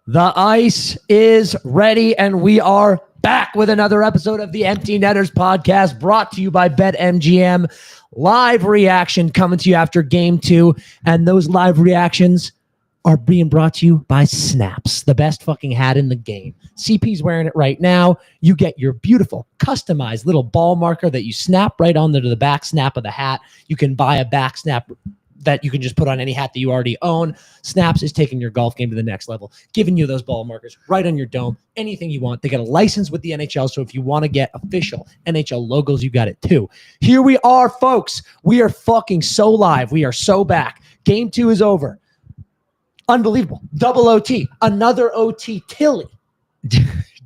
The ice is ready, and we are back with another episode of the Empty Netters podcast, brought to you by BetMGM. Live reaction coming to you after Game 2, and those live reactions are being brought to you by Snaps, the best fucking hat in the game. CP's wearing it right now. You get your beautiful, customized little ball marker that you snap right onto the back snap of the hat. You can buy a back snap that you can just put on any hat that you already own. Snaps is taking your golf game to the next level, giving you those ball markers right on your dome, anything you want. They got a license with the NHL, so if you want to get official NHL logos, you got it too. Here we are, folks. We are fucking so live. We are so back. Game 2 is over. Unbelievable. Double OT. Another OT Tilly.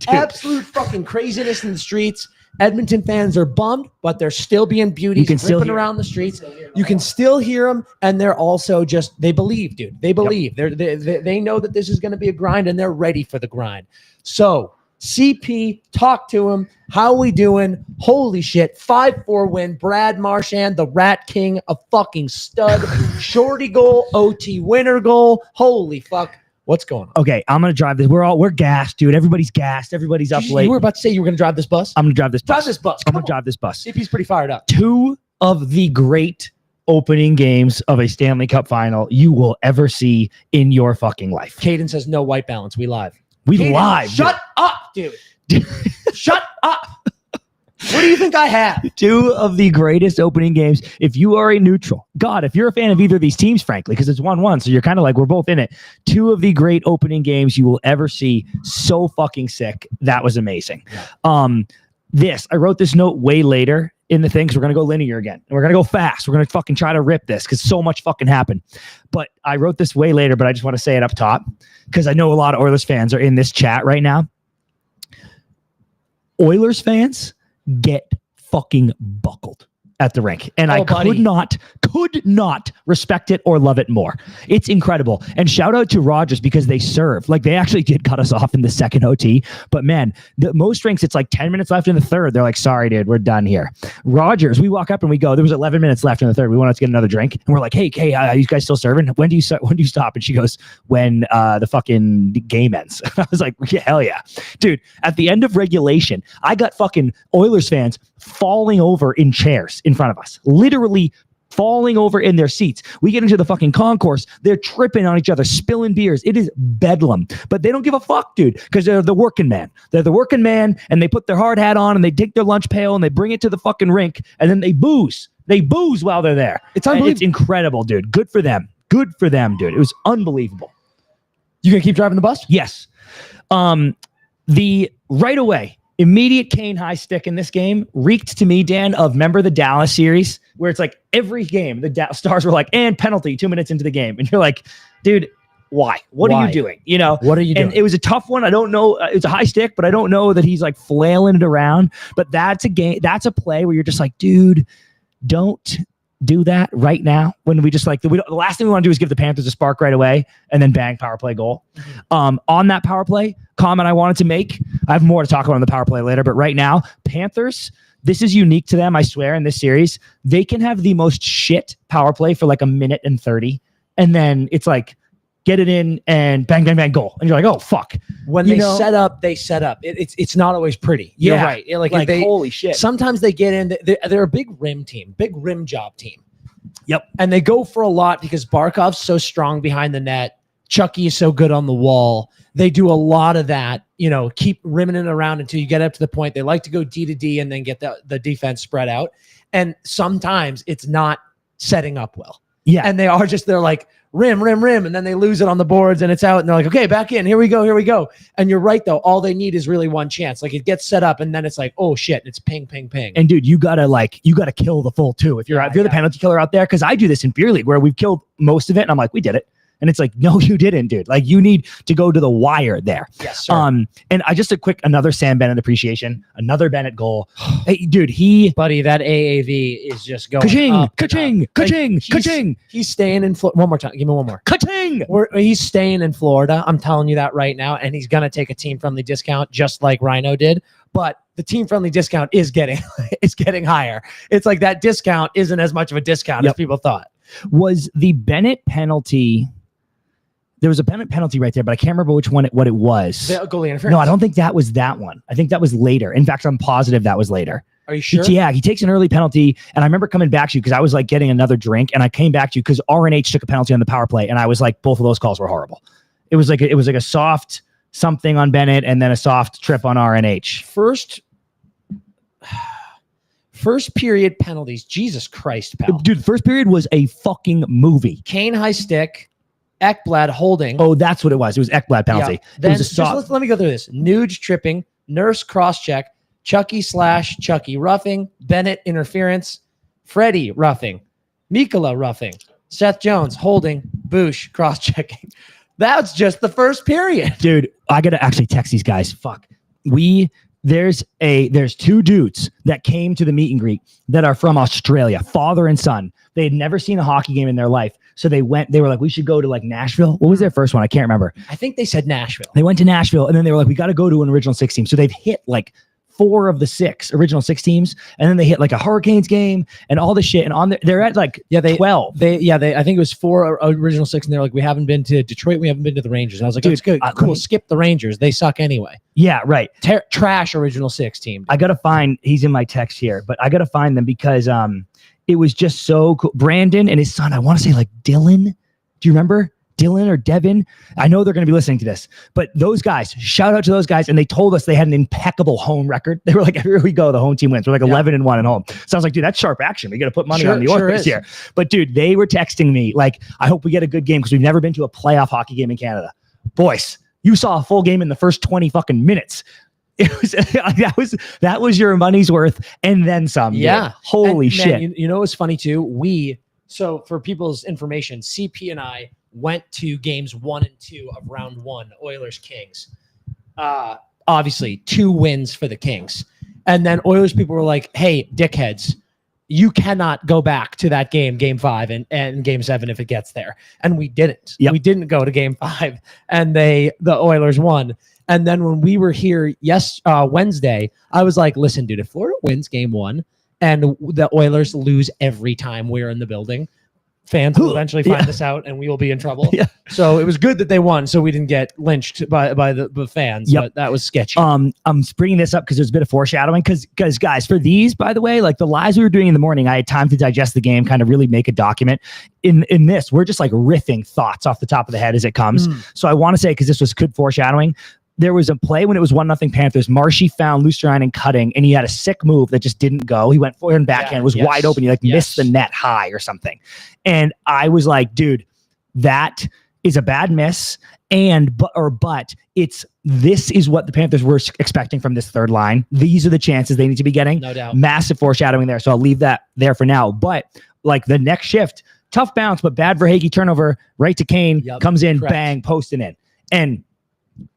Absolute fucking craziness in the streets. Edmonton fans are bummed, but they're still being beauties, ripping around the streets. You can still hear them, and they're also just, they believe, dude. They believe. Yep. They know that this is going to be a grind, and they're ready for the grind. So, CP, talk to him. How we doing? Holy shit. 5-4 win. Brad Marchand, the Rat King, a fucking stud. Shorty goal, OT winner goal. Holy fuck. What's going on? Okay, I'm going to drive this. We're gassed, dude. Everybody's gassed. Everybody's up late. You were about to say you were going to drive this bus? I'm going to drive this bus. Drive this bus. I'm going to drive this bus. CP's pretty fired up. 2 of the great opening games of a Stanley Cup final you will ever see in your fucking life. Caden says no white balance. We live. We live. Shut up, dude. Shut up. What do you think I have? 2 of the greatest opening games. If you are a neutral, God, if you're a fan of either of these teams, frankly, because it's 1-1, so you're kind of like, we're both in it. 2 of the great opening games you will ever see. So fucking sick. That was amazing. I wrote this note way later in the thing, because we're going to go linear again. And we're going to go fast. We're going to fucking try to rip this, because so much fucking happened. But I wrote this way later, but I just want to say it up top, because I know a lot of Oilers fans are in this chat right now. Oilers fans get fucking buckled at the rink. And I could not respect it or love it more. It's incredible. And shout out to Rogers, because they serve. Like, they actually did cut us off in the second OT. But man, most rinks, it's like 10 minutes left in the third. They're like, sorry, dude, we're done here. Rogers, we walk up and we go, there was 11 minutes left in the third. We wanted to get another drink. And we're like, hey, you guys still serving? When do you stop? And she goes, when the fucking game ends. I was like, yeah, hell yeah. Dude, at the end of regulation, I got fucking Oilers fans falling over in chairs in front of us, literally falling over in their seats. We get into the fucking concourse. They're tripping on each other, spilling beers. It is bedlam, but they don't give a fuck, dude, because they're the working man. They're the working man, and they put their hard hat on, and they take their lunch pail, and they bring it to the fucking rink, and then they booze. They booze while they're there. It's unbelievable. It's incredible, dude. Good for them. Good for them, dude. It was unbelievable. You gonna keep driving the bus? Yes. The right away, immediate Kane high stick in this game reeked to me, Dan, of, remember the Dallas series, where it's like every game the Stars were like, and penalty 2 minutes into the game. And you're like, dude, why? What are you doing? You know, what are you doing? And it was a tough one. I don't know. It's a high stick, but I don't know that he's like flailing it around. But that's a game. That's a play where you're just like, dude, don't do that right now, when we just like, the last thing we want to do is give the Panthers a spark right away and then bang, power play goal. On that power play comment I wanted to make, I have more to talk about on the power play later, but right now, Panthers, this is unique to them, I swear, in this series. They can have the most shit power play for like 1:30, and then it's like, get it in and bang, bang, bang, goal. And you're like, oh, fuck. When they set up, they set up. It's not always pretty. You're right. Like holy shit. Sometimes they get in. They're a big rim team, big rim job team. Yep. And they go for a lot because Barkov's so strong behind the net. Chucky is so good on the wall. They do a lot of that, keep rimming it around until you get up to the point. They like to go D to D and then get the defense spread out. And sometimes it's not setting up well. Yeah. And they're like, rim, and then they lose it on the boards and it's out, and they're like, okay, back in, here we go. And you're right, though, all they need is really one chance. Like, it gets set up and then it's like, oh shit, it's ping. And dude, you gotta kill the full 2 if you're the penalty killer out there, because I do this in beer league where we've killed most of it and I'm like, we did it. And it's like, no, you didn't, dude. Like, you need to go to the wire there. Yes, sir. And I just another Sam Bennett appreciation, another Bennett goal. Hey, dude, buddy, that AAV is just going ka-ching. He's staying in Florida. One more time. Give me one more. Ka-ching. He's staying in Florida. I'm telling you that right now. And he's going to take a team-friendly discount just like Rhino did. But the team-friendly discount is getting higher. It's like that discount isn't as much of a discount as people thought. Was the Bennett penalty There was a penalty right there, but I can't remember what it was. The goalie interference? No, I don't think that was that one. I think that was later. In fact, I'm positive that was later. Are you sure? Yeah, he takes an early penalty, and I remember coming back to you because I was like getting another drink, and I came back to you because RNH took a penalty on the power play, and I was like, both of those calls were horrible. It was like a soft something on Bennett, and then a soft trip on RNH. First period penalties. Jesus Christ, pal. Dude, first period was a fucking movie. Kane high stick, Ekblad holding. Oh, that's what it was. It was Ekblad penalty. Yeah. Then it was a soft. let me go through this. Nuge tripping, Nurse cross check, Chucky roughing, Bennett interference, Freddie roughing, Mikkola roughing, Seth Jones holding, Bush cross checking. That's just the first period. Dude, I gotta actually text these guys. Fuck. There's two dudes that came to the meet and greet that are from Australia, father and son. They had never seen a hockey game in their life. So they were like, we should go to like Nashville. What was their first one? I can't remember. I think they said Nashville. They went to Nashville, and then they were like, we got to go to an original 6 team. So they've hit like 4 of the 6 original 6 teams, and then they hit like a Hurricanes game and all this shit. And they're at like 12. I think it was 4 original 6, and they're like, we haven't been to Detroit, we haven't been to the Rangers. And I was like, dude, that's good, cool. Skip the Rangers, they suck anyway. Yeah, right. Trash original 6 team. I gotta find. He's in my text here, but I gotta find them because it was just so cool. Brandon and his son. I want to say like Dylan. Do you remember? Dylan or Devin, I know they're going to be listening to this, but those guys, shout out to those guys. And they told us they had an impeccable home record. They were like, everywhere we go, the home team wins. We're like 11-1 at home. So I was like, dude, that's sharp action. We got to put money on the Oilers here. But dude, they were texting me like, I hope we get a good game because we've never been to a playoff hockey game in Canada. Boys, you saw a full game in the first 20 fucking minutes. It was that was your money's worth and then some. Yeah. Dude. Holy shit. Man, you know what's funny too? So for people's information, CP and I went to games 1 and 2 of round 1, Oilers Kings. Obviously 2 wins for the Kings. And then Oilers people were like, hey, dickheads, you cannot go back to that game 5 and game 7 if it gets there. And we didn't. Yep. We didn't go to game 5 and the Oilers won. And then when we were here Wednesday, I was like, listen, dude, if Florida wins game 1 and the Oilers lose every time we're in the building, fans will eventually find this out and we will be in trouble. Yeah. So it was good that they won so we didn't get lynched by the fans. Yep. But that was sketchy. I'm bringing this up because there's a bit of foreshadowing because guys, for these, by the way, like the lives we were doing in the morning, I had time to digest the game, kind of really make a document. In this, we're just like riffing thoughts off the top of the head as it comes. So I want to say, because this was good foreshadowing, there was a play when it was 1-0 Panthers. Marshy found Lusterinen cutting, and he had a sick move that just didn't go. He went forward and backhand, was wide open. He missed the net high or something. And I was like, dude, that is a bad miss. But this is what the Panthers were expecting from this third line. These are the chances they need to be getting. No doubt. Massive foreshadowing there. So I'll leave that there for now. But like the next shift, tough bounce, but bad Verhaeghe turnover, right to Kane, comes in, bang, posting in. And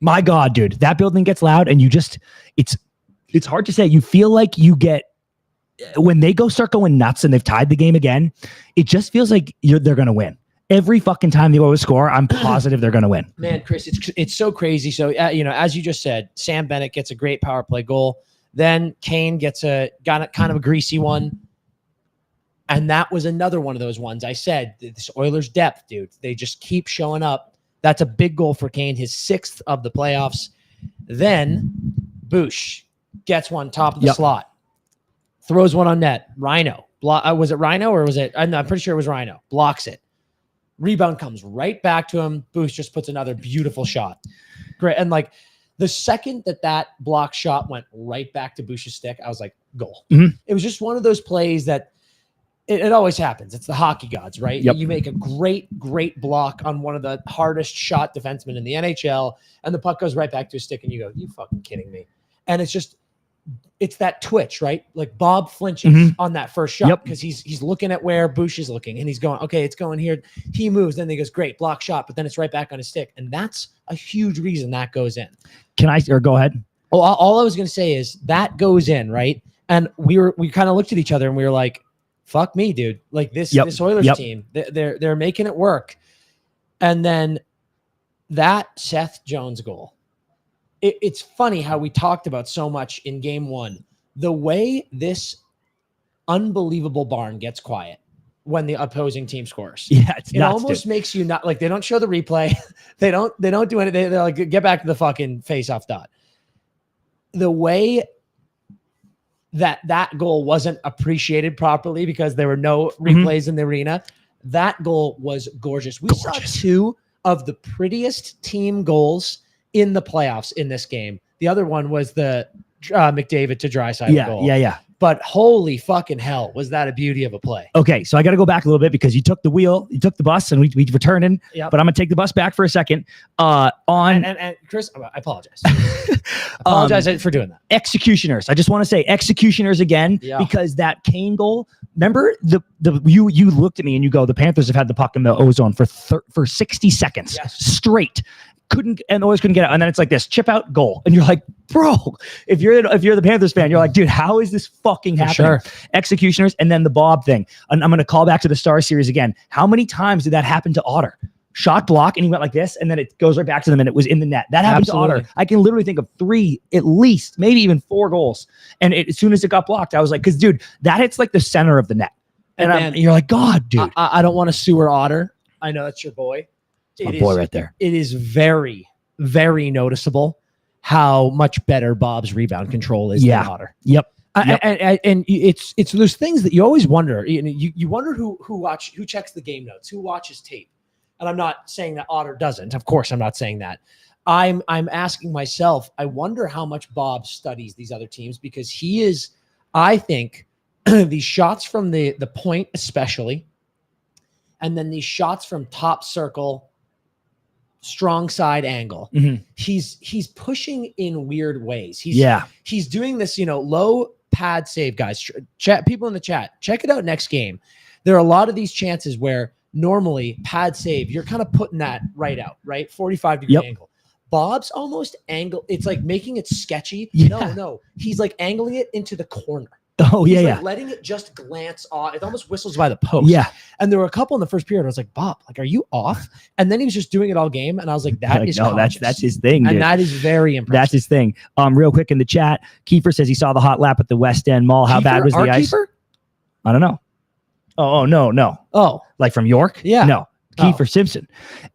my God, dude, that building gets loud and it's hard to say. You feel like you get, when they start going nuts and they've tied the game again, it just feels like they're going to win. Every fucking time they always score, I'm positive they're going to win. Man, Chris, it's so crazy. So, as you just said, Sam Bennett gets a great power play goal. Then Kane got a kind of a greasy one. And that was another one of those ones. I said, this Oilers depth, dude, they just keep showing up. That's a big goal for Kane, his 6th of the playoffs. Then Bush gets one top of the slot, throws one on net. Rhino. Was it Rhino or was it? I'm pretty sure it was Rhino. Blocks it. Rebound comes right back to him. Bush just puts another beautiful shot. Great. And like the second that block shot went right back to Bush's stick, I was like, goal. Mm-hmm. It was just one of those plays that it always happens. It's the hockey gods, right? Yep. You make a great block on one of the hardest shot defensemen in the NHL, and the puck goes right back to his stick, and you go, you fucking kidding me? And it's that twitch, right? Like Bob flinches on that first shot because he's looking at where Bush is looking, and he's going, okay, it's going here. He moves, then he goes, great, block shot, but then it's right back on his stick. And that's a huge reason that goes in. Go ahead? Oh, all I was going to say is that goes in, right? And we kind of looked at each other, and we were like, fuck me, dude. Like this Oilers team, they're making it work. And then that Seth Jones goal. It's funny how we talked about so much in game 1, the way this unbelievable barn gets quiet. when the opposing team scores. Yeah, it's it nuts, almost dude. makes you not like they don't show the replay. they don't do anything. They're like, get back to the fucking face-off dot. The way that goal wasn't appreciated properly because there were no replays in the arena. That goal was gorgeous. We saw two of the prettiest team goals in the playoffs in this game. The other one was the McDavid to Draisaitl goal. Yeah. But holy fucking hell, was that a beauty of a play? Okay, so I got to go back a little bit because you took the wheel, you took the bus, and we returning. Yep. But I'm gonna take the bus back for a second. And Chris, I apologize. Apologize for doing that. Executioners. I just want to say executioners again because that Kane goal. Remember you looked at me and you go, the Panthers have had the puck in the ozone for 60 seconds straight. Always couldn't get out. And then it's like this chip out goal. And you're like, bro, if you're the Panthers fan, you're like, dude, how is this fucking happening? Sure. Executioners. And then the Bob thing. And I'm going to call back to the Star Series again. How many times did that happen to Otter? Shot block and he went like this and then it goes right back to them and it was in the net. That happened to Otter. I can literally think of 3, at least, maybe even 4 goals. And as soon as it got blocked, I was like, because dude, that hits like the center of the net. And you're like, God, dude. I don't want to sewer Otter. I know that's your boy. My boy right there. It is very, very noticeable how much better Bob's rebound control is than Otter. Yep. And it's those things that you always wonder. You wonder who checks the game notes, who watches tape. And I'm not saying that Otter doesn't. Of course, I'm not saying that. I'm asking myself. I wonder how much Bob studies these other teams because he is. I think these shots from the point, especially, and then these shots from top circle. Strong side angle. He's pushing in weird ways. He's doing this, low pad save, guys. Chat people in the chat. Check it out next game. There are a lot of these chances where normally pad save, you're kind of putting that right out, right? 45-degree angle. Bob's almost angle. It's like making it sketchy. No. He's like angling it into the corner. Oh, He's letting it just glance off. It almost whistles by the post. Yeah. And there were a couple in the first period. I was like, Bob, like, are you off? And then he was just doing it all game. And I was like, that's his thing. Dude. And that is very impressive. That's his thing. Real quick in the chat, Kiefer says he saw the hot lap at the West End Mall. How bad was the ice? Kiefer? I don't know. Oh, no. Oh. Like from York? Yeah. No. Kiefer Simpson.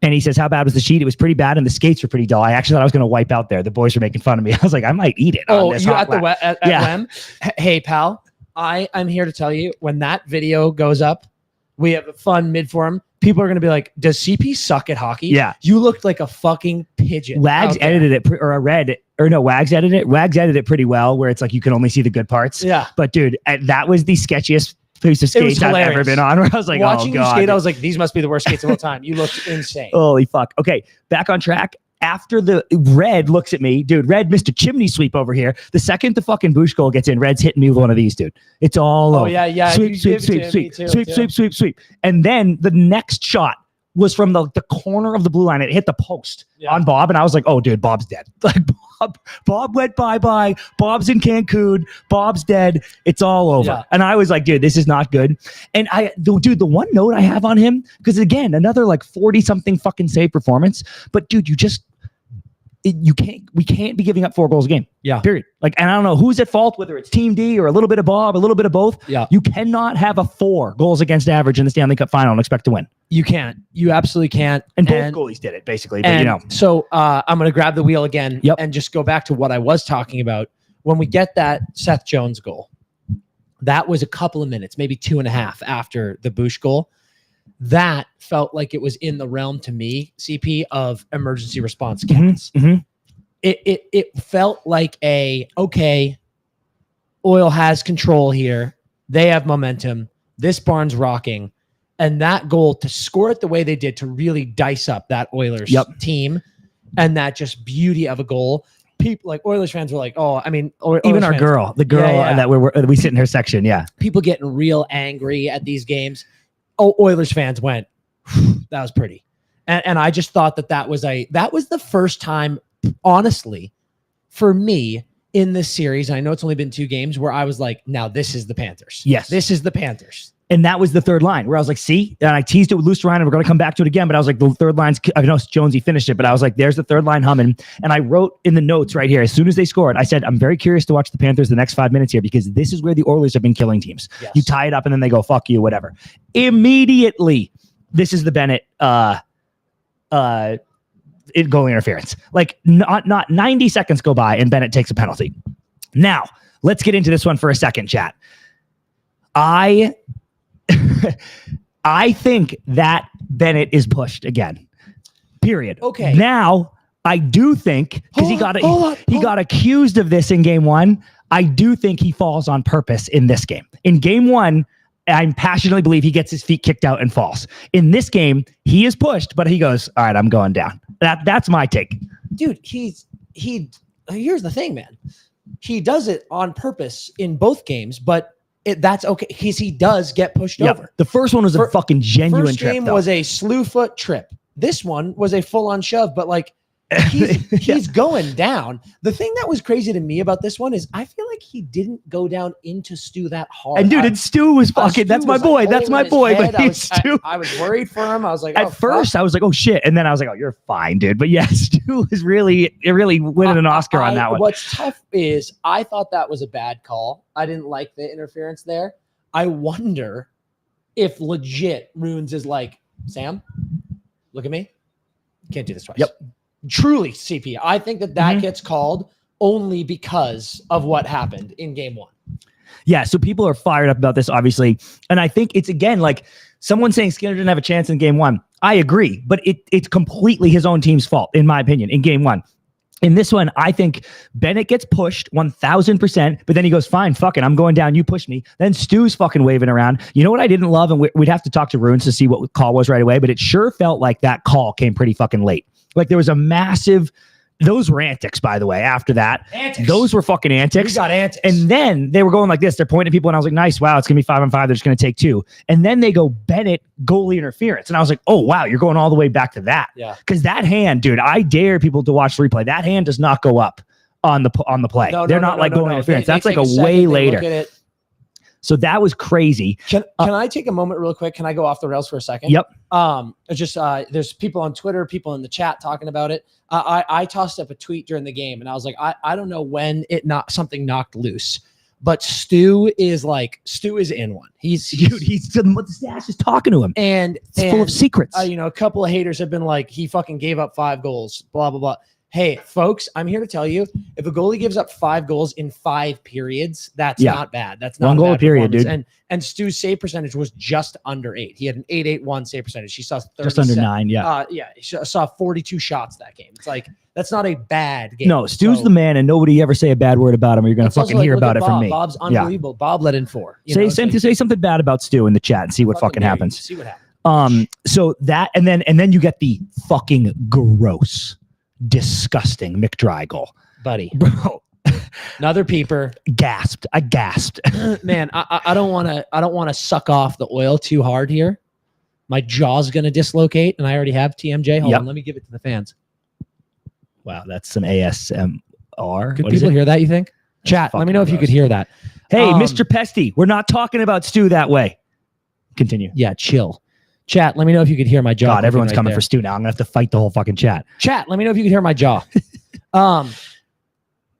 And he says, how bad was the sheet? It was pretty bad, and the skates were pretty dull. I actually thought I was going to wipe out there. The boys were making fun of me. I was like, I might eat it. Oh, you at Wem? Hey, pal, I'm here to tell you, when that video goes up, we have a fun mid for him. People are going to be like, does CP suck at hockey? Yeah. You looked like a fucking pigeon. Wags edited it, Wags edited it. Wags edited it pretty well, where it's like you can only see the good parts. Yeah. But dude, that was the sketchiest piece of skates I've ever been on. Where I was like, watching you skate, I was like, these must be the worst skates of all time. You looked insane. Holy fuck. Okay, back on track. After the Red looks at me, dude, Red missed a chimney sweep over here. The second the fucking Bush goal gets in, Red's hitting me with one of these, dude. It's all over. Yeah. Sweep. And then the next shot was from the corner of the blue line. It hit the post on Bob, and I was like, oh, dude, Bob's dead. Like, Bob went bye-bye. Bob's in Cancun. Bob's dead. It's all over. Yeah. And I was like, dude, this is not good. And the one note I have on him, because again, another like 40-something fucking save performance. But dude, we can't be giving up 4 goals a game. Yeah. Period. Like, and I don't know who's at fault, whether it's Team D or a little bit of Bob, a little bit of both. Yeah. You cannot have a 4 goals against average in the Stanley Cup final and expect to win. You can't. You absolutely can't. And both goalies did it, basically. But, So I'm going to grab the wheel again and just go back to what I was talking about. When we get that Seth Jones goal, that was a couple of minutes, maybe 2.5 after the Bush goal. That felt like it was in the realm to me, CP, of emergency response cats. It felt like Oil has control here. They have momentum. This barn's rocking. And that goal, to score it the way they did, to really dice up that Oilers team, and that just beauty of a goal. People like Oilers fans were like, oh, I mean, even our girl, that we sit in her section. Yeah. People getting real angry at these games. Oh, Oilers fans went, that was pretty. And I just thought that was the first time, honestly, for me in this series, I know it's only been 2 games, where I was like, now this is the Panthers. Yes. This is the Panthers. And that was the third line where I was like, see, and I teased it with Luce Ryan, and we're going to come back to it again. But I was like, the third line's, I know Jonesy finished it, but I was like, there's the third line humming. And I wrote in the notes right here, as soon as they scored, I said, I'm very curious to watch the Panthers the next 5 minutes here, because this is where the Oilers have been killing teams. Yes. You tie it up and then they go, fuck you, whatever. Immediately, this is the Bennett goalie interference. Like not 90 seconds go by and Bennett takes a penalty. Now, let's get into this one for a second, chat. I think that Bennett is pushed again. Period. Okay. Now, I do think, because he got accused of this in game one, I do think he falls on purpose in this game. In game one, I passionately believe he gets his feet kicked out and falls. In this game, he is pushed, but he goes, all right, I'm going down. That's my take. Dude, here's the thing, man. He does it on purpose in both games, but that's okay because he does get pushed over. The first one was a fucking genuine trip. First game was a slew foot trip. This one was a full on shove, but like he's going down. The thing that was crazy to me about this one is I feel like he didn't go down into Stu that hard. And dude, and Stu was fucking, that's my boy. That's my boy. But I was worried for him. I was like, at first I was like, oh shit. And then I was like, oh, you're fine, dude. But yeah, Stu was really winning an Oscar on that one. What's tough is I thought that was a bad call. I didn't like the interference there. I wonder if legit Runes is like, Sam, look at me. Can't do this twice. Yep. Truly, CP. I think that gets called only because of what happened in game one. Yeah, so people are fired up about this, obviously. And I think it's, again, like someone saying Skinner didn't have a chance in game one. I agree, but it's completely his own team's fault, in my opinion, in game one. In this one, I think Bennett gets pushed 1,000%, but then he goes, fine, fuck it, I'm going down, you push me. Then Stu's fucking waving around. You know what I didn't love? And we'd have to talk to Runes to see what the call was right away, but it sure felt like that call came pretty fucking late. Like there was a massive, those were antics, by the way, after that. Antics. Those were fucking antics. We got antics. And then they were going like this. They're pointing at people, and I was like, nice, wow, it's going to be 5-on-5. They're just going to take 2. And then they go Bennett goalie interference. And I was like, oh, wow, you're going all the way back to that. Yeah. Because that hand, dude, I dare people to watch the replay. That hand does not go up on the play. They're not goalie interference. That's like a way later. So that was crazy. Can I take a moment real quick? Can I go off the rails for a second? Yep. It's just there's people on Twitter, people in the chat talking about it. I tossed up a tweet during the game, and I was like, I don't know when something knocked loose, but Stu is in one. He's the stash is talking to him, and full of secrets. A couple of haters have been like, he fucking gave up 5 goals, blah blah blah. Hey, folks, I'm here to tell you, if a goalie gives up 5 goals in 5 periods, that's not bad. That's not 1 goal a period, dude. And Stu's save percentage was just under 8. He had an 8.81 save percentage. He saw 37, just under 9. Yeah. He saw 42 shots that game. It's like, that's not a bad game. No, Stu's the man, and nobody ever say a bad word about him, or you're going to fucking hear about it from me. Bob's unbelievable. Yeah. Bob let in 4. Say something bad about Stu in the chat and see what fucking happens. See what happens. So that, and then you get the fucking gross, disgusting McDry goal, buddy, bro. Another peeper. I gasped. Man, I don't want to suck off the oil too hard here. My jaw's gonna dislocate, and I already have TMJ. Hold on, let me give it to the fans. Wow, that's some ASMR. Could people hear that, you think? Chat, let me know if you could hear that. Hey, Mr. Pesty, we're not talking about Stu that way. Continue. Yeah, chill. Chat, let me know if you could hear my jaw. God, everyone's coming for Stu now. I'm going to have to fight the whole fucking chat. Chat, let me know if you could hear my jaw.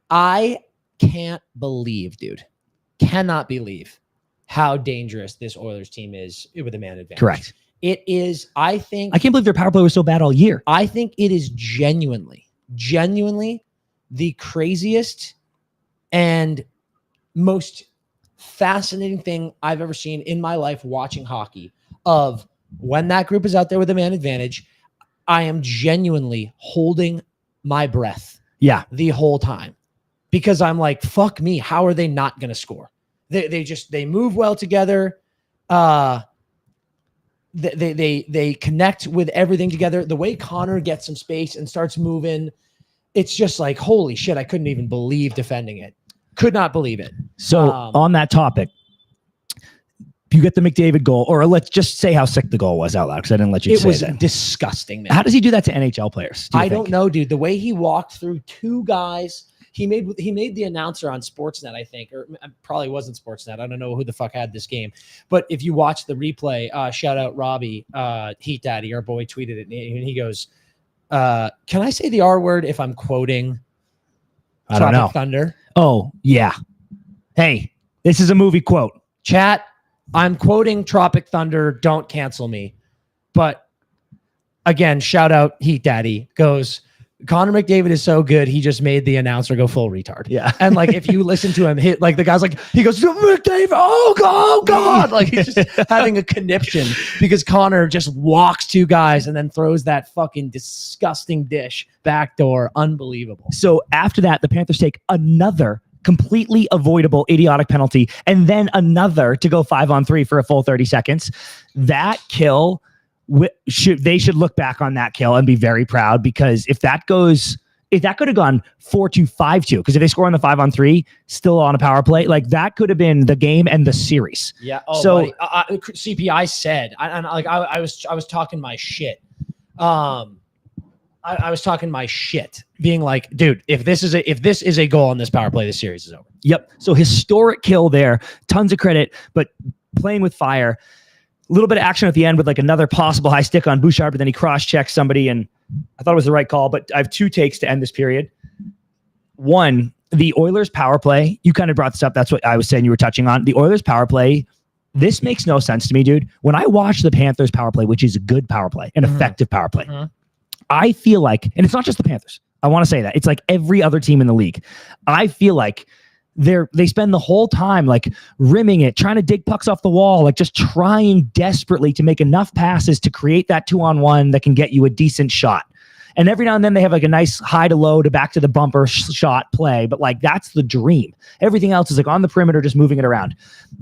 I can't believe, dude, cannot believe how dangerous this Oilers team is with a man advantage. Correct. It is, I can't believe their power play was so bad all year. I think it is genuinely the craziest and most fascinating thing I've ever seen in my life watching hockey. Of when that group is out there with a man advantage, I am genuinely holding my breath. Yeah, the whole time, because I'm like, fuck me, how are they not going to score? They move well together. They connect with everything together. The way Connor gets some space and starts moving, it's just like, holy shit, I couldn't even believe defending it. Could not believe it. So on that topic, you get the McDavid goal, or let's just say how sick the goal was out loud, because I didn't let you say that. It was disgusting, man. How does he do that to NHL players? I don't know, dude. The way he walked through 2 guys, he made the announcer on Sportsnet, I think, or probably wasn't Sportsnet. I don't know who the fuck had this game, but if you watch the replay, shout out Robbie, Heat Daddy, our boy, tweeted it, and he goes, "Can I say the R word if I'm quoting?" I don't know. Thunder. Oh yeah. Hey, this is a movie quote. Chat. I'm quoting Tropic Thunder. Don't cancel me. But again, shout out Heat Daddy goes, Connor McDavid is so good. He just made the announcer go full retard. Yeah. And like, if you listen to him hit, like the guy's like, he goes, McDavid, oh God. Like he's just having a conniption because Connor just walks two guys and then throws that fucking disgusting dish backdoor. Unbelievable. So after that, the Panthers take another completely avoidable idiotic penalty and then another to go 5-on-3 for a full 30 seconds. That kill, they should look back on that kill and be very proud, because if that could have gone 4-2, 5-2, because if they score on the 5-on-3 still on a power play, like that could have been the game and the series. Yeah. So CPI said, I was talking my shit. I was talking my shit, being like, dude, if this is a goal on this power play, this series is over. Yep. So historic kill there, tons of credit, but playing with fire. A little bit of action at the end with like another possible high stick on Bouchard, but then he cross-checked somebody, and I thought it was the right call. But I have two takes to end this period. One, the Oilers power play. You kind of brought this up. That's what I was saying you were touching on. The Oilers power play. This makes no sense to me, dude. When I watch the Panthers power play, which is a good power play, an effective power play, I feel like, and it's not just the Panthers, I want to say that, it's like every other team in the league. I feel like they spend the whole time like rimming it, trying to dig pucks off the wall, like just trying desperately to make enough passes to create that 2-on-1 that can get you a decent shot. And every now and then they have like a nice high to low to back to the bumper shot play, but like that's the dream. Everything else is like on the perimeter, just moving it around.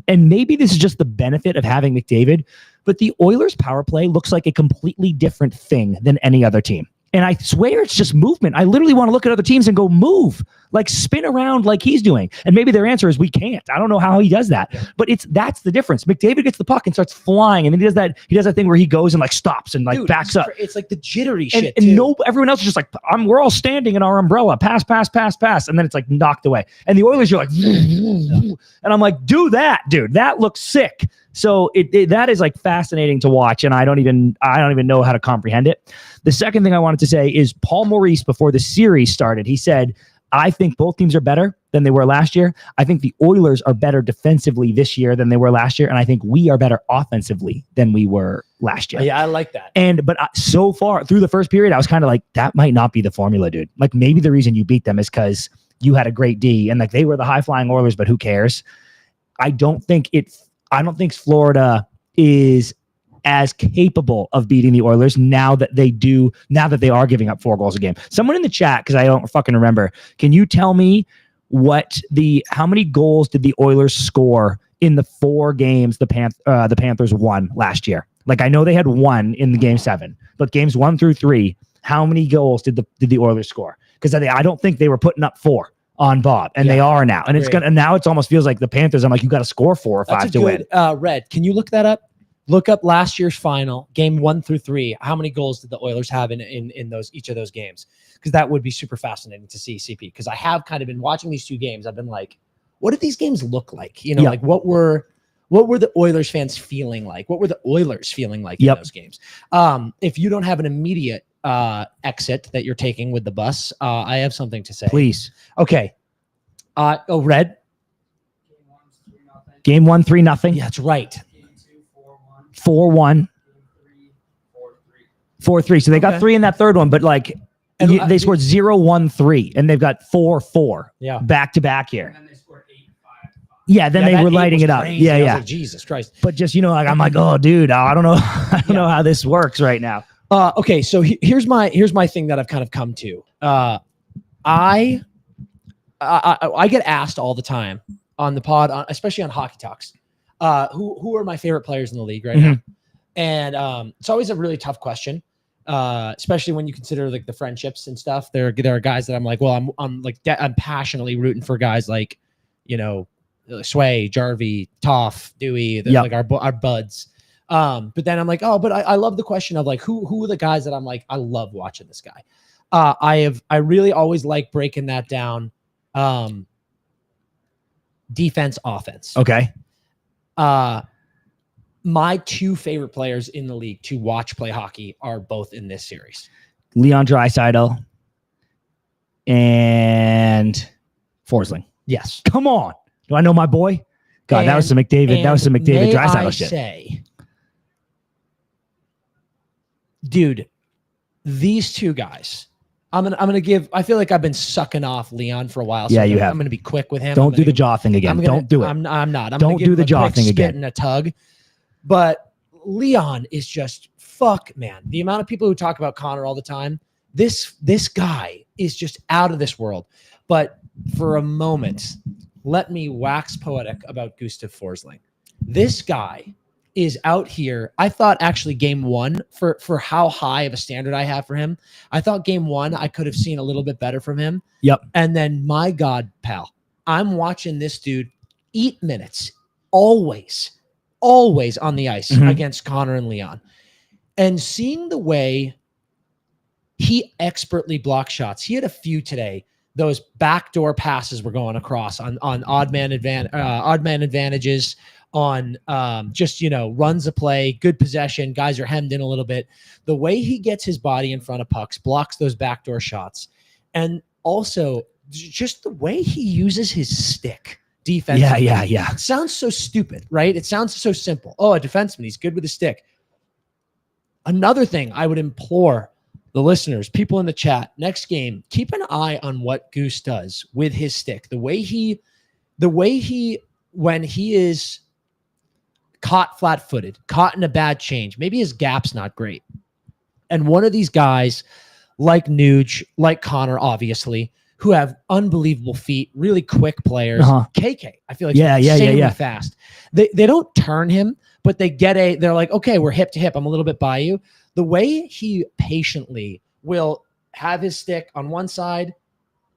And maybe this is just the benefit of having McDavid, but the Oilers power play looks like a completely different thing than any other team. And I swear it's just movement. I literally want to look at other teams and go move, like spin around like he's doing. And maybe their answer is we can't. I don't know how he does that, but that's the difference. McDavid gets the puck and starts flying, and then he does that thing where he goes and like stops and like backs up. It's like the jittery shit. And everyone else is just like, we're all standing in our umbrella, pass, and then it's like knocked away. And the Oilers, you're like, and I'm like, do that, dude. That looks sick. So that is like fascinating to watch, and I don't even know how to comprehend it. The second thing I wanted to say is Paul Maurice, before the series started, he said, I think both teams are better than they were last year. I think the Oilers are better defensively this year than they were last year, and I think we are better offensively than we were last year. Yeah, I like that. But so far through the first period, I was kind of like, that might not be the formula, dude. Like maybe the reason you beat them is because you had a great D, and like they were the high-flying Oilers, but who cares? I don't think Florida is as capable of beating the Oilers now that they are giving up 4 goals a game. Someone in the chat, because I don't fucking remember, can you tell me how many goals did the Oilers score in the 4 games the Panthers won last year? Like I know they had 1 in the game 7, but games 1 through 3, how many goals did the Oilers score? Because I don't think they were putting up 4 on Bob, and they are now. And now it almost feels like the Panthers, I'm like, you got to score 4 or 5 to win. Red, can you look that up? Look up last year's final, game 1 through 3. How many goals did the Oilers have in each of those games? Because that would be super fascinating to see, CP. Because I have kind of been watching these 2 games. I've been like, what did these games look like? Like what were the Oilers fans feeling like? What were the Oilers feeling like in those games? If you don't have an immediate exit that you're taking with the bus, I have something to say. Please. Okay. Red. Game 1, 3-0. Yeah, that's right. 4-1. 4-3. So they got 3 in that third one, but like they scored 0-1-3, and they've got 4-4 back to back here. And then they scored 8-5. Yeah, then they were lighting it up. Crazy. Yeah. Like, Jesus Christ. But just, I'm like, oh dude, I don't know. I don't know how this works right now. Okay, so here's my thing that I've kind of come to. I get asked all the time on the pod, especially on Hockey Talks, who are my favorite players in the league right now? And it's always a really tough question, especially when you consider like the friendships and stuff. There are guys that I'm like, well, I'm passionately rooting for guys like, Sway, Jarvie, Toff, Dewey, like our buds. But then I'm like, but I love the question of like, who are the guys that I'm like, I love watching this guy. I really always like breaking that down Defense, offense. Okay. My two favorite players in the league to watch play hockey are both in this series. Leon Draisaitl and Forsling. Yes. Come on. Do I know my boy? God, that was some McDavid. That was some McDavid Draisaitl shit. Say, dude, these two guys. I'm gonna give. I feel like I've been sucking off Leon for a while. So you have. I'm gonna be quick with him. Don't do the jaw thing again. Don't do it. I'm not. Don't do the jaw thing again. And a tug. But Leon is just man. The amount of people who talk about Connor all the time. This guy is just out of this world. But for a moment, let me wax poetic about Gustav Forsling. This guy is out here. I thought actually game one, for how high of a standard I have for him, I thought game one I could have seen a little bit better from him. Yep. And then, my God, pal, I'm watching this dude eat minutes always on the ice against Connor and Leon. And seeing the way he expertly blocks shots. He had a few today. Those backdoor passes were going across on odd man advantages, on just, runs a play, good possession. Guys are hemmed in a little bit. The way he gets his body in front of pucks, blocks those backdoor shots. And also just the way he uses his stick defensively. Yeah. It sounds so stupid, right? It sounds so simple. Oh, a defenseman, he's good with the stick. Another thing I would implore the listeners, people in the chat, next game, keep an eye on what Goose does with his stick. The way he, when he is caught flat-footed, caught in a bad change, maybe his gap's not great. And one of these guys, like Nuge, like Connor, obviously, who have unbelievable feet, really quick players. KK, I feel like insanely fast. They don't turn him, but they're like, okay, we're hip to hip. I'm a little bit by you. The way he patiently will have his stick on one side,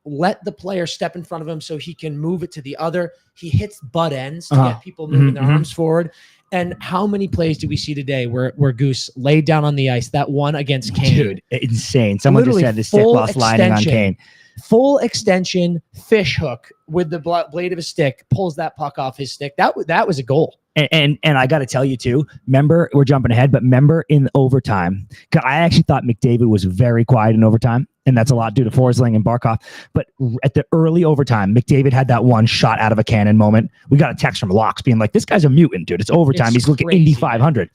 let the player step in front of him so he can move it to the other. He hits butt ends to get people moving their arms forward. And how many plays do we see today where Goose laid down on the ice? That one against Kane. Dude, insane. Someone just said the stick while sliding on Kane. Full extension, fish hook with the blade of his stick, pulls that puck off his stick. That was a goal. And I got to tell you too, remember, we're jumping ahead, but remember in overtime, I actually thought McDavid was very quiet in overtime, and that's a lot due to Forsling and Barkov. But at the early overtime, McDavid had that one shot out of a cannon moment. We got a text from Locks being like, this guy's a mutant, dude. It's overtime. He's looking Indy 500.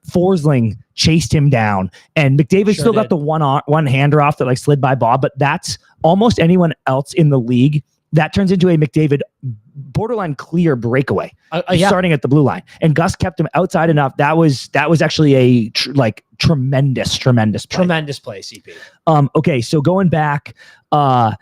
Forsling chased him down, and McDavid still got the one hander off that slid by Bob, but that's almost anyone else in the league. That turns into a McDavid borderline clear breakaway, starting at the blue line. And Gus kept him outside enough. That was actually a tremendous play. Tremendous play, CP. Okay, so going back early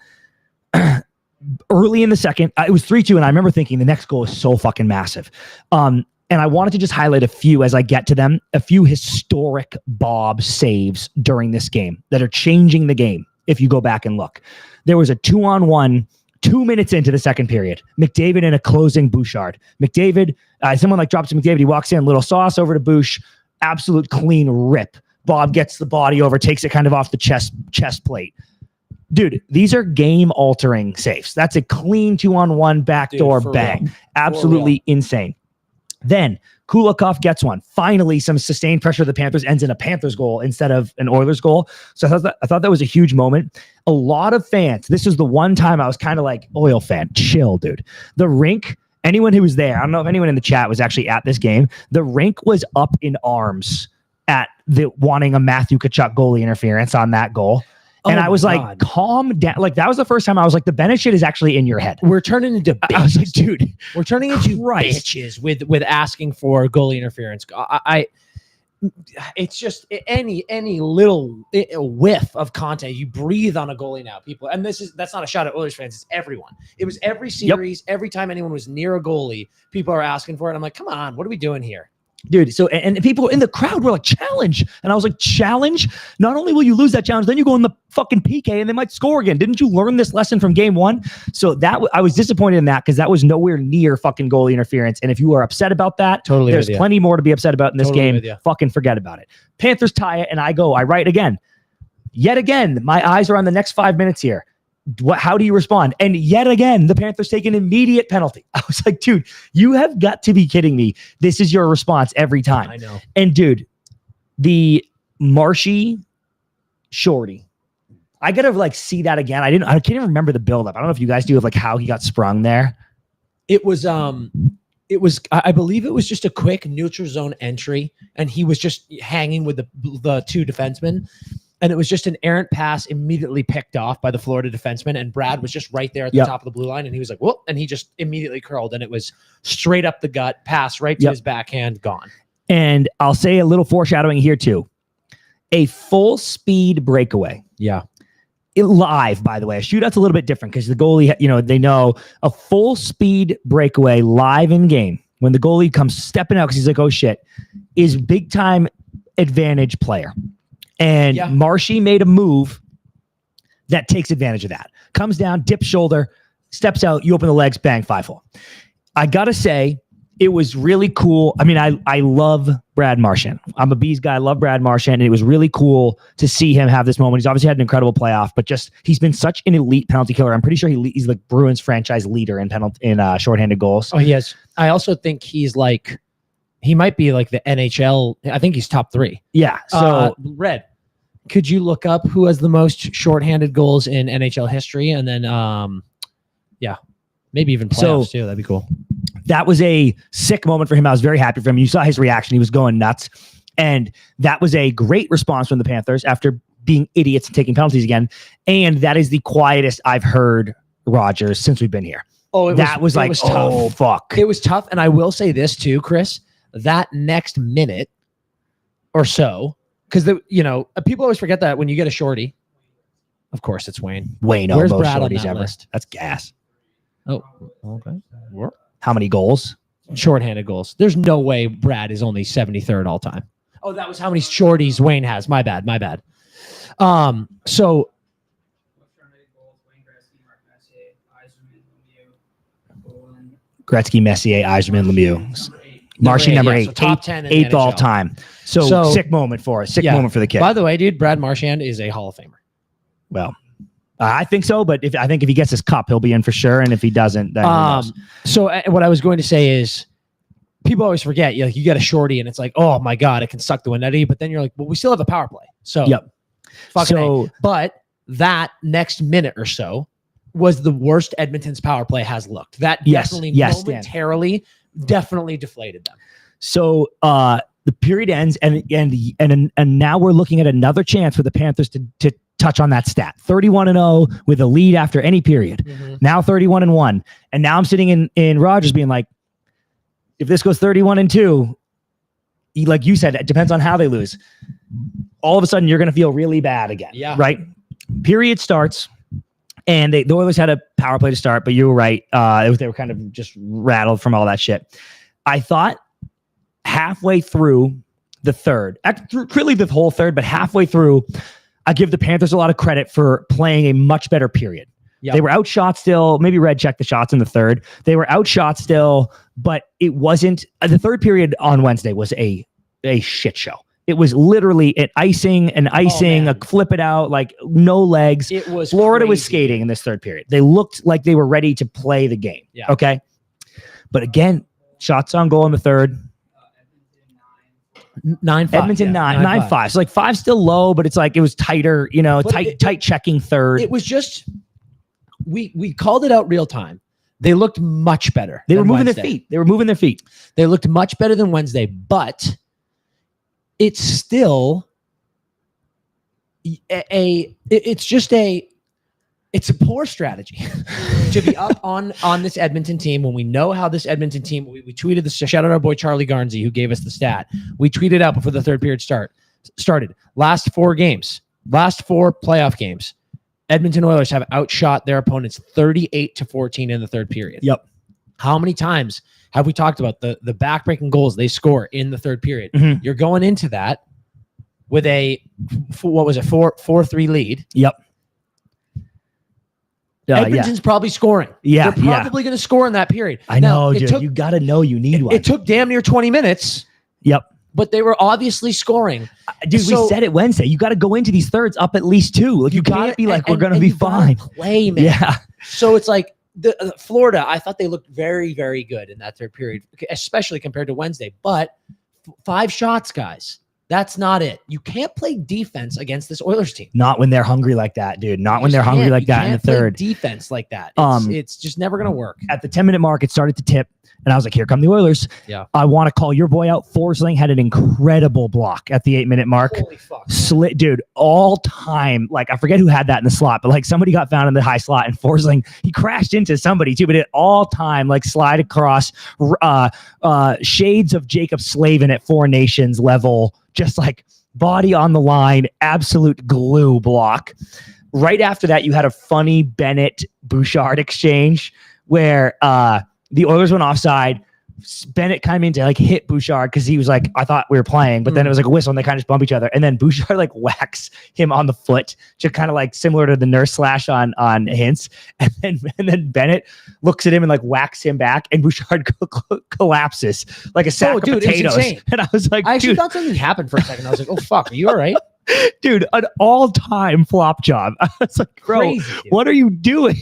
in the second, it was 3-2, and I remember thinking the next goal is so fucking massive. And I wanted to just highlight a few as I get to them, a few historic Bob saves during this game that are changing the game. If you go back and look, there was a 2-on-1 2 minutes into the second period. McDavid in a closing Bouchard. McDavid, someone drops to McDavid. He walks in, little sauce over to Bouch. Absolute clean rip. Bob gets the body over, takes it kind of off the chest plate. Dude, these are game-altering saves. That's a clean 2-on-1 backdoor bang. Real. Absolutely insane. Then Kulikov gets one. Finally, some sustained pressure of the Panthers ends in a Panthers goal instead of an Oilers goal. So I thought that was a huge moment. A lot of fans, this was the one time I was kind of like, Oil fan, chill, dude. The rink, anyone who was there, I don't know if anyone in the chat was actually at this game, the rink was up in arms at wanting a Matthew Tkachuk goalie interference on that goal. And I was like, calm down. That was the first time I was like, the Bennett shit is actually in your head. We're turning into bitches. I was like, dude, we're turning into bitches with asking for goalie interference. It's just any little whiff of content. You breathe on a goalie now, people. And that's not a shot at Oilers fans. It's everyone. It was every series. Every time anyone was near a goalie, people are asking for it. I'm like, come on, what are we doing here? Dude, so and people in the crowd were like, challenge. And I was like, challenge? Not only will you lose that challenge, then you go in the fucking PK and they might score again. Didn't you learn this lesson from game one? So I was disappointed in that because that was nowhere near fucking goalie interference. And if you are upset about that, there's plenty more to be upset about in this game. Fucking forget about it. Panthers tie it, and I write again. Yet again, my eyes are on the next 5 minutes here. How do you respond? And yet again, the Panthers take an immediate penalty. I was like, dude, you have got to be kidding me. This is your response every time. I know. And dude, the Marshy Shorty, I gotta like see that again. I can't even remember the buildup. I don't know if you guys do of like how he got sprung there. It was I believe it was just a quick neutral zone entry, and he was just hanging with the two defensemen. And it was just an errant pass immediately picked off by the Florida defenseman. And Brad was just right there at the top of the blue line. And he was like, whoop. And he just immediately curled. And it was straight up the gut, pass right to his backhand, gone. And I'll say a little foreshadowing here too. A full speed breakaway. Yeah. Live, by the way. A shootout's a little bit different because the goalie, they know a full speed breakaway live in game when the goalie comes stepping out because he's like, oh shit, is big time advantage player. And Marshy made a move that takes advantage of that. Comes down, dips shoulder, steps out, you open the legs, bang, 5-4. I got to say, it was really cool. I mean, I love Brad Marchand. I'm a Bees guy. I love Brad Marchand. And it was really cool to see him have this moment. He's obviously had an incredible playoff, but he's been such an elite penalty killer. I'm pretty sure he's the Bruins franchise leader in shorthanded goals. Oh, he is. I also think he might be like the NHL. I think he's top 3. Yeah. So Red, could you look up who has the most shorthanded goals in NHL history? And then, maybe even playoffs too. That'd be cool. That was a sick moment for him. I was very happy for him. You saw his reaction. He was going nuts. And that was a great response from the Panthers after being idiots and taking penalties again. And that is the quietest I've heard Rogers since we've been here. Oh, it was tough. Oh, fuck. It was tough. And I will say this too, Chris, that next minute or so, because people always forget that when you get a shorty, of course it's Wayne. Where's Brad on that list? That's gas. Oh, okay. How many goals? Shorthanded goals. There's no way Brad is only 73rd all time. Oh, that was how many shorties Wayne has. My bad. So Gretzky, Messier, Yzerman, Lemieux. Marshy number 8. So top 10 in eighth the all NHL. time. So sick moment for us. Sick moment for the kid. By the way, dude, Brad Marchand is a Hall of Famer. Well, I think so, but if he gets his cup, he'll be in for sure. And if he doesn't, then so what I was going to say is, people always forget you get a shorty, and it's like, oh my god, it can suck the wind out of you. But then you're like, well, we still have a power play. So but that next minute or so was the worst Edmonton's power play has looked. That definitely momentarily definitely deflated them. So the period ends, and now we're looking at another chance for the Panthers to touch on that stat. 31-0 with a lead after any period. Mm-hmm. Now 31-1. And now I'm sitting in Rogers being like, if this goes 31-2, like you said, it depends on how they lose. All of a sudden, you're going to feel really bad again. Yeah. Right? Period starts, and the Oilers had a power play to start, but you were right. They were kind of just rattled from all that shit. I thought halfway through the third, really the whole third, but halfway through, I give the Panthers a lot of credit for playing a much better period. Yep. They were outshot still. Maybe Red checked the shots in the third. They were outshot still, but it wasn't. The third period on Wednesday was a shit show. It was literally an icing, a flip it out, like no legs. It was Florida crazy. Was skating in this third period. They looked like they were ready to play the game. Yeah. Okay. But again, shots on goal in the third. 9-5. Edmonton 9-5. So like 5 still low, but it's like it was tighter, tight checking third. It was just we called it out real time. They looked much better. They were moving their feet. They looked much better than Wednesday, but it's still it's a poor strategy to be up on this Edmonton team when we know how this Edmonton team, we tweeted this, shout out our boy Charlie Garnsey, who gave us the stat. We tweeted out before the third period started. Last 4 playoff games, Edmonton Oilers have outshot their opponents 38-14 in the third period. Yep. How many times have we talked about the backbreaking goals they score in the third period? Mm-hmm. You're going into that with a 4-3 lead. Yep. Edmonton's probably scoring. Yeah, they're probably going to score in that period. I know, dude. You got to know you need one. It took damn near 20 minutes. Yep. but they were obviously scoring. Dude, we said it Wednesday. You got to go into these thirds up at least 2. Like, you can't be like, we're going to be fine. Play, man. Yeah. So it's like Florida, I thought they looked very, very good in that third period, especially compared to Wednesday. But 5 shots, guys. That's not it. You can't play defense against this Oilers team. Not when they're hungry like that, dude. Not when they're hungry like that in the third. Defense like that. It's just never going to work. At the 10-minute mark, it started to tip, and I was like, here come the Oilers. Yeah. I want to call your boy out. Forsling had an incredible block at the 8-minute mark. Holy fuck. Dude, all time. Like, I forget who had that in the slot, but like somebody got found in the high slot, and Forsling, he crashed into somebody too, but at all time, like slide across, shades of Jacob Slavin at Four Nations level, just like body on the line, absolute glue block. Right after that, you had a funny Bennett-Bouchard exchange where the Oilers went offside. Bennett kind of meant to like hit Bouchard because he was like, I thought we were playing, but then it was like a whistle and they kind of just bump each other. And then Bouchard like whacks him on the foot, just kind of like similar to the nurse slash on Hintz. And then Bennett looks at him and like whacks him back, and Bouchard collapses like a sack of potatoes. And I was like, I actually thought something happened for a second. I was like, oh fuck, are you all right? Dude, an all-time flop job. I was like, bro, crazy, what are you doing?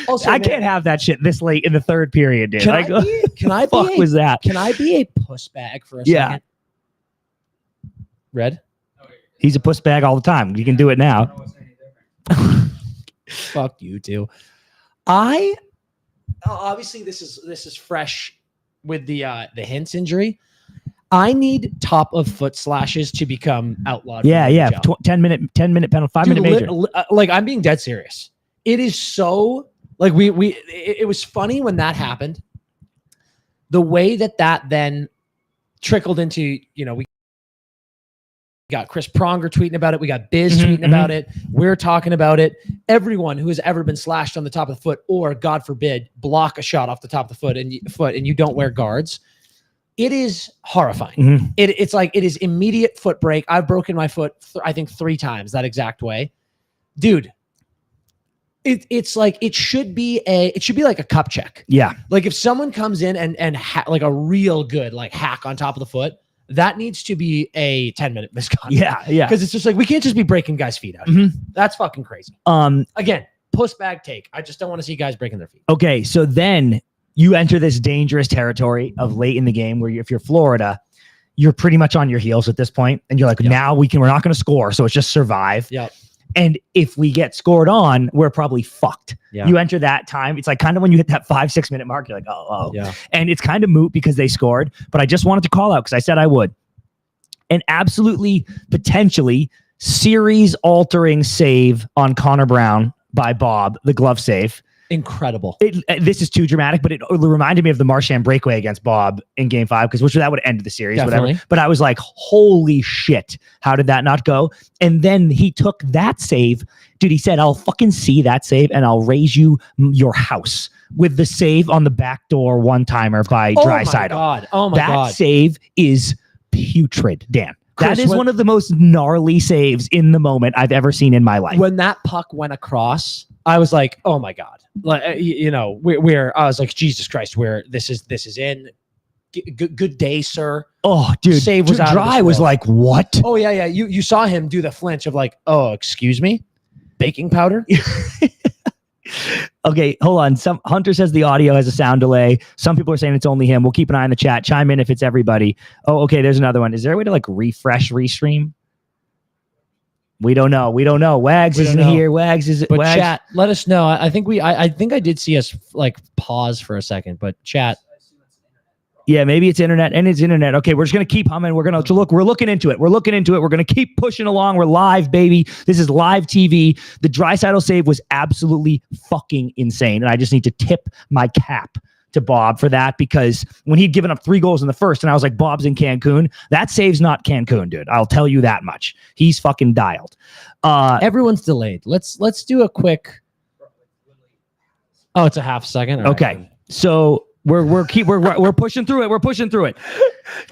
Also, I can't have that shit this late in the third period, dude. Can I be a puss bag for a second? Red? He's a puss bag all the time. You can do it now. Fuck you too. Obviously this is fresh with the Hintz injury. I need top of foot slashes to become outlawed. 10 minute penalty, 5 minute major. Like, I'm being dead serious. It is so like it was funny when that happened. The way that then trickled into, we got Chris Pronger tweeting about it. We got Biz tweeting about it. We're talking about it. Everyone who has ever been slashed on the top of the foot, or God forbid, block a shot off the top of the foot and you don't wear guards. It is horrifying. It's like, it is immediate foot break. I've broken my foot, I think 3 times that exact way. Dude, it's like, it should be like a cup check. Yeah. Like if someone comes in and like a real good, like hack on top of the foot, that needs to be a 10-minute misconduct. Yeah. Because it's just like, we can't just be breaking guys' feet out. That's fucking crazy. Again, puss bag take. I just don't want to see guys breaking their feet. Okay. So then you enter this dangerous territory of late in the game where if you're Florida, you're pretty much on your heels at this point, and you're like, now we're not going to score, so it's just survive. Yep. And if we get scored on, we're probably fucked. Yeah. You enter that time. It's like kind of when you hit that 5-6 minute mark, you're like, oh. Yeah. And it's kind of moot because they scored, but I just wanted to call out because I said I would. An absolutely potentially series altering save on Connor Brown by Bob, the glove save. Incredible. This is too dramatic, but it reminded me of the Marchand breakaway against Bob in Game 5, because that would end the series. Definitely. Whatever. But I was like, holy shit, how did that not go? And then he took that save. Dude, he said, I'll fucking see that save and I'll raise you your house with the save on the backdoor one-timer by Draisaitl. Oh my God. That save is putrid, Dan. That is one of the most gnarly saves in the moment I've ever seen in my life. When that puck went across, I was like, oh my God. Like, I was like, Jesus Christ, this is in. Good day, sir. Oh, dude. Save was out. Dry was like, what? Oh, yeah. You saw him do the flinch of like, oh, excuse me? Baking powder? Okay, hold on. Hunter says the audio has a sound delay. Some people are saying it's only him. We'll keep an eye on the chat. Chime in if it's everybody. Oh, okay, there's another one. Is there a way to like restream? We don't know. Wags isn't here. Wags is it? But Wags? Chat, let us know. I think I did see us like pause for a second, but chat. Yeah, maybe it's internet, and it's internet. Okay, we're just going to keep humming. We're going to look. We're looking into it. We're going to keep pushing along. We're live, baby. This is live TV. The Draisaitl save was absolutely fucking insane, and I just need to tip my cap to Bob for that, because when he'd given up 3 goals in the first and I was like, Bob's in Cancun, that save's not Cancun, dude. I'll tell you that much. He's fucking dialed. Everyone's delayed. Let's do a quick. Oh, it's a half second. All okay. Right. So we're pushing through it. We're pushing through it.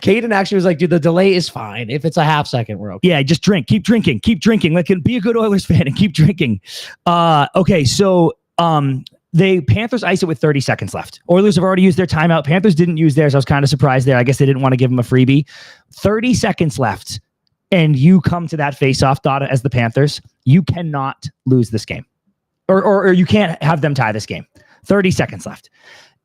Caden actually was like, dude, the delay is fine. If it's a half second, we're okay. Yeah, just drink. Keep drinking. Like, be a good Oilers fan and keep drinking. Okay, so The Panthers ice it with 30 seconds left. Oilers have already used their timeout. Panthers didn't use theirs. I was kind of surprised there. I guess they didn't want to give them a freebie. 30 seconds left, and you come to that face-off thought as the Panthers. You cannot lose this game. Or you can't have them tie this game. 30 seconds left.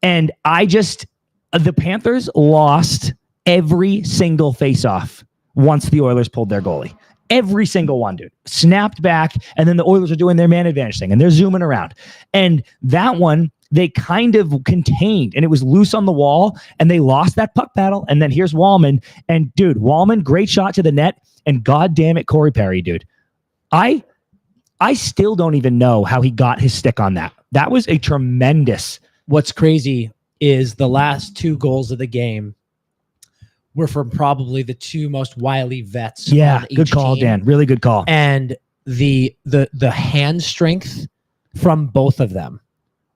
And the Panthers lost every single face-off once the Oilers pulled their goalie. Every single one, dude. Snapped back, and then the Oilers are doing their man advantage thing, and they're zooming around. And that one, they kind of contained, and it was loose on the wall, and they lost that puck battle. And then here's Wallman. And, dude, Wallman, great shot to the net, and God damn it, Corey Perry, dude. I still don't even know how he got his stick on that. That was a tremendous... What's crazy is the last 2 goals of the game were from probably the 2 most wily vets. Yeah, good call, team. Dan. Really good call. And the hand strength from both of them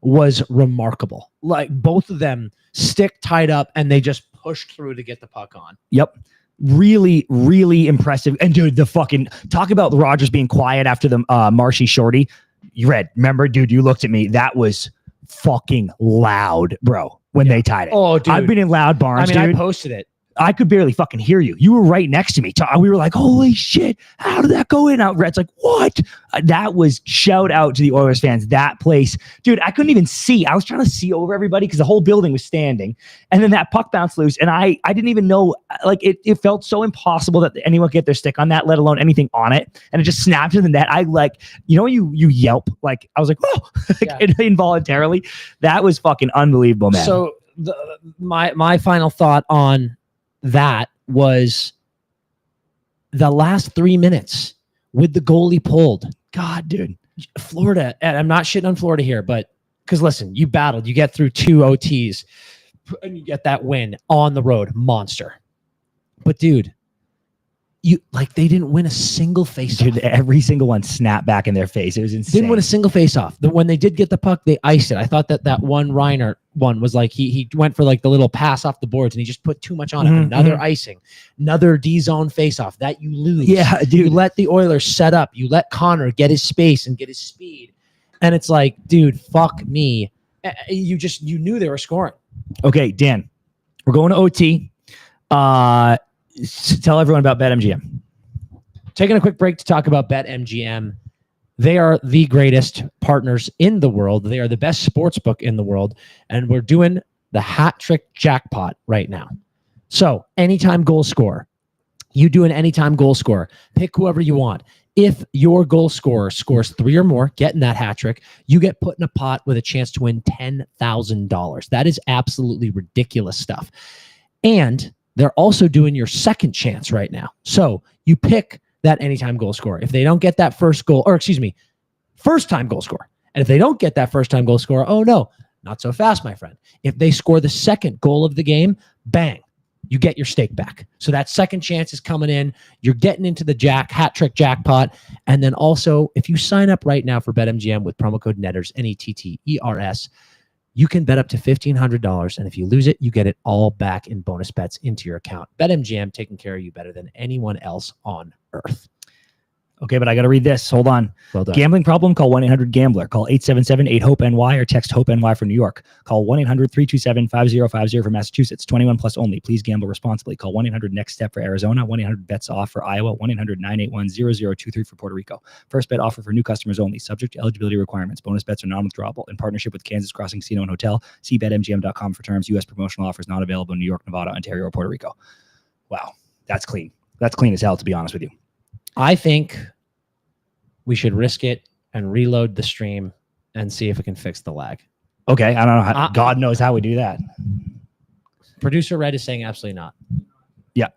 was remarkable. Like, both of them stick tied up, and they just pushed through to get the puck on. Yep. Really, really impressive. And dude, talk about the Rogers being quiet after the Marshy shorty. You remember, dude, you looked at me. That was fucking loud, bro, when they tied it. Oh, dude. I've been in loud barns, dude. I posted it. I could barely fucking hear you. You were right next to me. We were like, holy shit, how did that go in? Red's like, what? That was shout out to the Oilers fans. That place, dude, I couldn't even see. I was trying to see over everybody because the whole building was standing. And then that puck bounced loose. And I didn't even know, like, it felt so impossible that anyone could get their stick on that, let alone anything on it. And it just snapped in the net. I like, you yelp. Like, I was like, oh, involuntarily. That was fucking unbelievable, man. So my final thought on that was the last 3 minutes with the goalie pulled. God, dude, Florida, and I'm not shitting on Florida here, but because listen, you battled, you get through 2 OTs and you get that win on the road, monster. But dude, they didn't win a single face-off. Dude, every single one snapped back in their face. It was insane. Didn't win a single face-off. When they did get the puck, they iced it. I thought that one Reinhart one was like he went for like the little pass off the boards and he just put too much on it. Another icing, another D-zone face-off that you lose. Yeah, dude. You let the Oilers set up. You let Connor get his space and get his speed. And it's like, dude, fuck me. You knew they were scoring. Okay, Dan, we're going to OT. Tell everyone about BetMGM. Taking a quick break to talk about BetMGM. They are the greatest partners in the world. They are the best sports book in the world. And we're doing the hat trick jackpot right now. So anytime goal scorer, you do an anytime goal scorer. Pick whoever you want. If your goal scorer scores 3 or more, getting that hat trick, you get put in a pot with a chance to win $10,000. That is absolutely ridiculous stuff. And they're also doing your second chance right now. So you pick that anytime goal scorer. If they don't get that first time goal scorer. And if they don't get that first time goal scorer, oh no, not so fast, my friend. If they score the second goal of the game, bang, you get your stake back. So that second chance is coming in. You're getting into the hat trick jackpot. And then also, if you sign up right now for BetMGM with promo code NETTERS, NETTERS, you can bet up to $1,500, and if you lose it, you get it all back in bonus bets into your account. BetMGM, taking care of you better than anyone else on earth. Okay, but I got to read this. Hold on. Well done. Gambling problem? Call 1-800-GAMBLER. Call 877-8-HOPE-NY or text HOPE-NY for New York. Call 1-800-327-5050 for Massachusetts. 21 plus only. Please gamble responsibly. Call 1-800-NEXT-STEP for Arizona. 1-800-BETS-OFF for Iowa. 1-800-981-0023 for Puerto Rico. First bet offer for new customers only. Subject to eligibility requirements. Bonus bets are non-withdrawable. In partnership with Kansas Crossing Casino and Hotel. See BetMGM.com for terms. U.S. promotional offers not available in New York, Nevada, Ontario, or Puerto Rico. Wow. That's clean. That's clean as hell, to be honest with you. I think we should risk it and reload the stream and see if it can fix the lag. Okay, I don't know how. God knows how we do that. Producer Red is saying absolutely not. Yeah,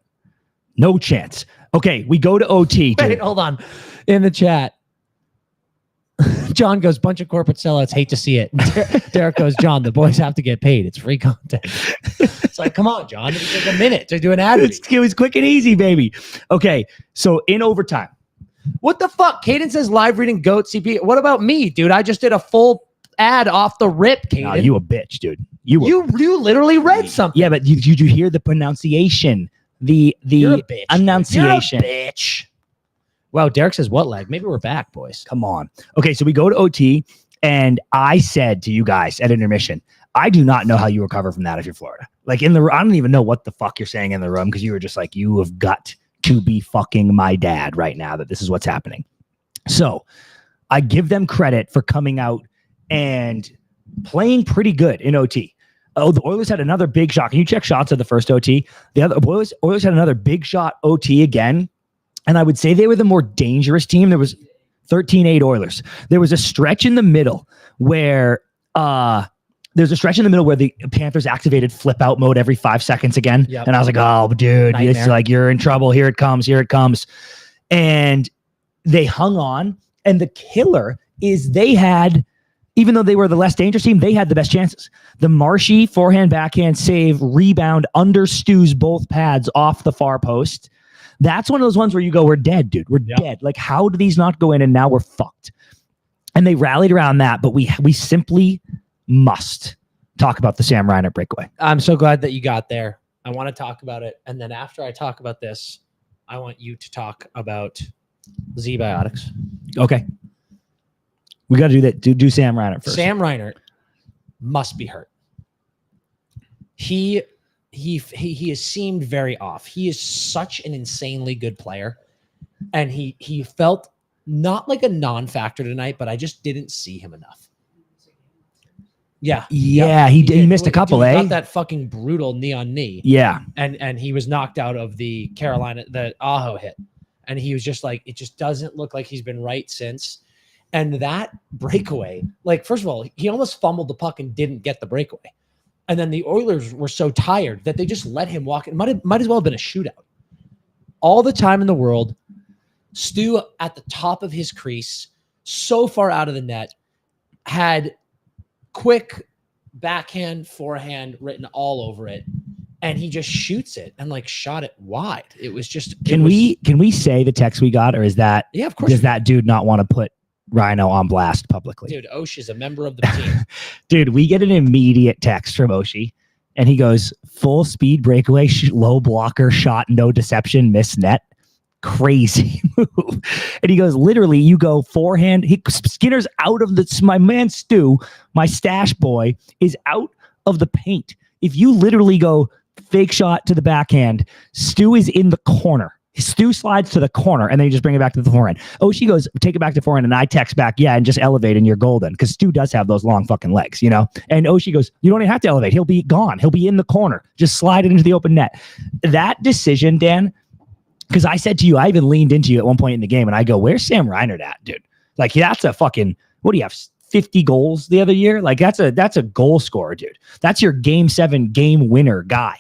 no chance. Okay, we go to OT. Dude. Wait, hold on. In the chat, John goes, bunch of corporate sellouts, hate to see it. Derek goes, John, the boys have to get paid. It's free content. It's like, come on, John. It took a minute to do an ad. It was quick and easy, baby. Okay, so in overtime. What the fuck? Caden says live reading GOAT CP. What about me, dude? I just did a full ad off the rip, Caden. Nah, you a bitch, dude. You literally read something. Yeah, but did you hear the pronunciation? The enunciation. You're a bitch. Wow, Derek says what leg? Maybe we're back, boys. Come on. Okay, so we go to OT. And I said to you guys at intermission, I do not know how you recover from that if you're Florida. Like I don't even know what the fuck you're saying in the room because you were just like, you have got to be fucking my dad right now that this is what's happening. So I give them credit for coming out and playing pretty good in OT. Oh, the Oilers had another big shot. Can you check shots of the first OT? The other Oilers had another big shot OT again. And I would say they were the more dangerous team. There was 13-8 Oilers. There was a stretch in the middle where the Panthers activated flip out mode every 5 seconds again. Yep. And I was like, oh, dude, it's like, you're in trouble. Here it comes. And they hung on. And the killer is they had, even though they were the less dangerous team, they had the best chances. The Marshy forehand, backhand save, rebound under Stu's both pads off the far post. That's one of those ones where you go, we're dead, dude. We're dead. Like, how do these not go in? And now we're fucked. And they rallied around that, but we simply must talk about the Sam Reinhart breakaway. I'm so glad that you got there. I want to talk about it. And then after I talk about this, I want you to talk about Ziotics. Okay. We got to do that. Do Sam Reinhart first. Sam Reinhart must be hurt. He has seemed very off. He is such an insanely good player. And he felt not like a non-factor tonight, but I just didn't see him enough. Yeah. He missed a couple, He got that fucking brutal knee on knee. Yeah. And he was knocked out of the Aho hit. And he was just like, it just doesn't look like he's been right since. And that breakaway, like, first of all, he almost fumbled the puck and didn't get the breakaway. And then the Oilers were so tired that they just let him walk. It might as well have been a shootout. All the time in the world, Stu at the top of his crease, so far out of the net, had quick backhand, forehand written all over it. And he just shoots it and like shot it wide. It was just. Can we say the text we got, or is that? Yeah, of course. Does that dude not want to put Rhino on blast publicly? Dude, Oshie is a member of the team. Dude, we get an immediate text from Oshie, and he goes, "Full speed breakaway, low blocker shot, no deception, miss net." Crazy move. And he goes, literally, you go forehand. Skinner's out of my man Stu, my stash boy, is out of the paint. If you literally go fake shot to the backhand, Stu is in the corner. Stu slides to the corner, and then you just bring it back to the forehand. Oshie goes, take it back to forehand, and I text back, yeah, and just elevate, and you're golden. Because Stu does have those long fucking legs, you know? And Oshie goes, you don't even have to elevate. He'll be gone. He'll be in the corner. Just slide it into the open net. That decision, Dan, because I said to you, I even leaned into you at one point in the game, and I go, where's Sam Reinhart at, dude? Like, that's a fucking, what do you have, 50 goals the other year? Like, that's a goal scorer, dude. That's your game 7 game winner guy.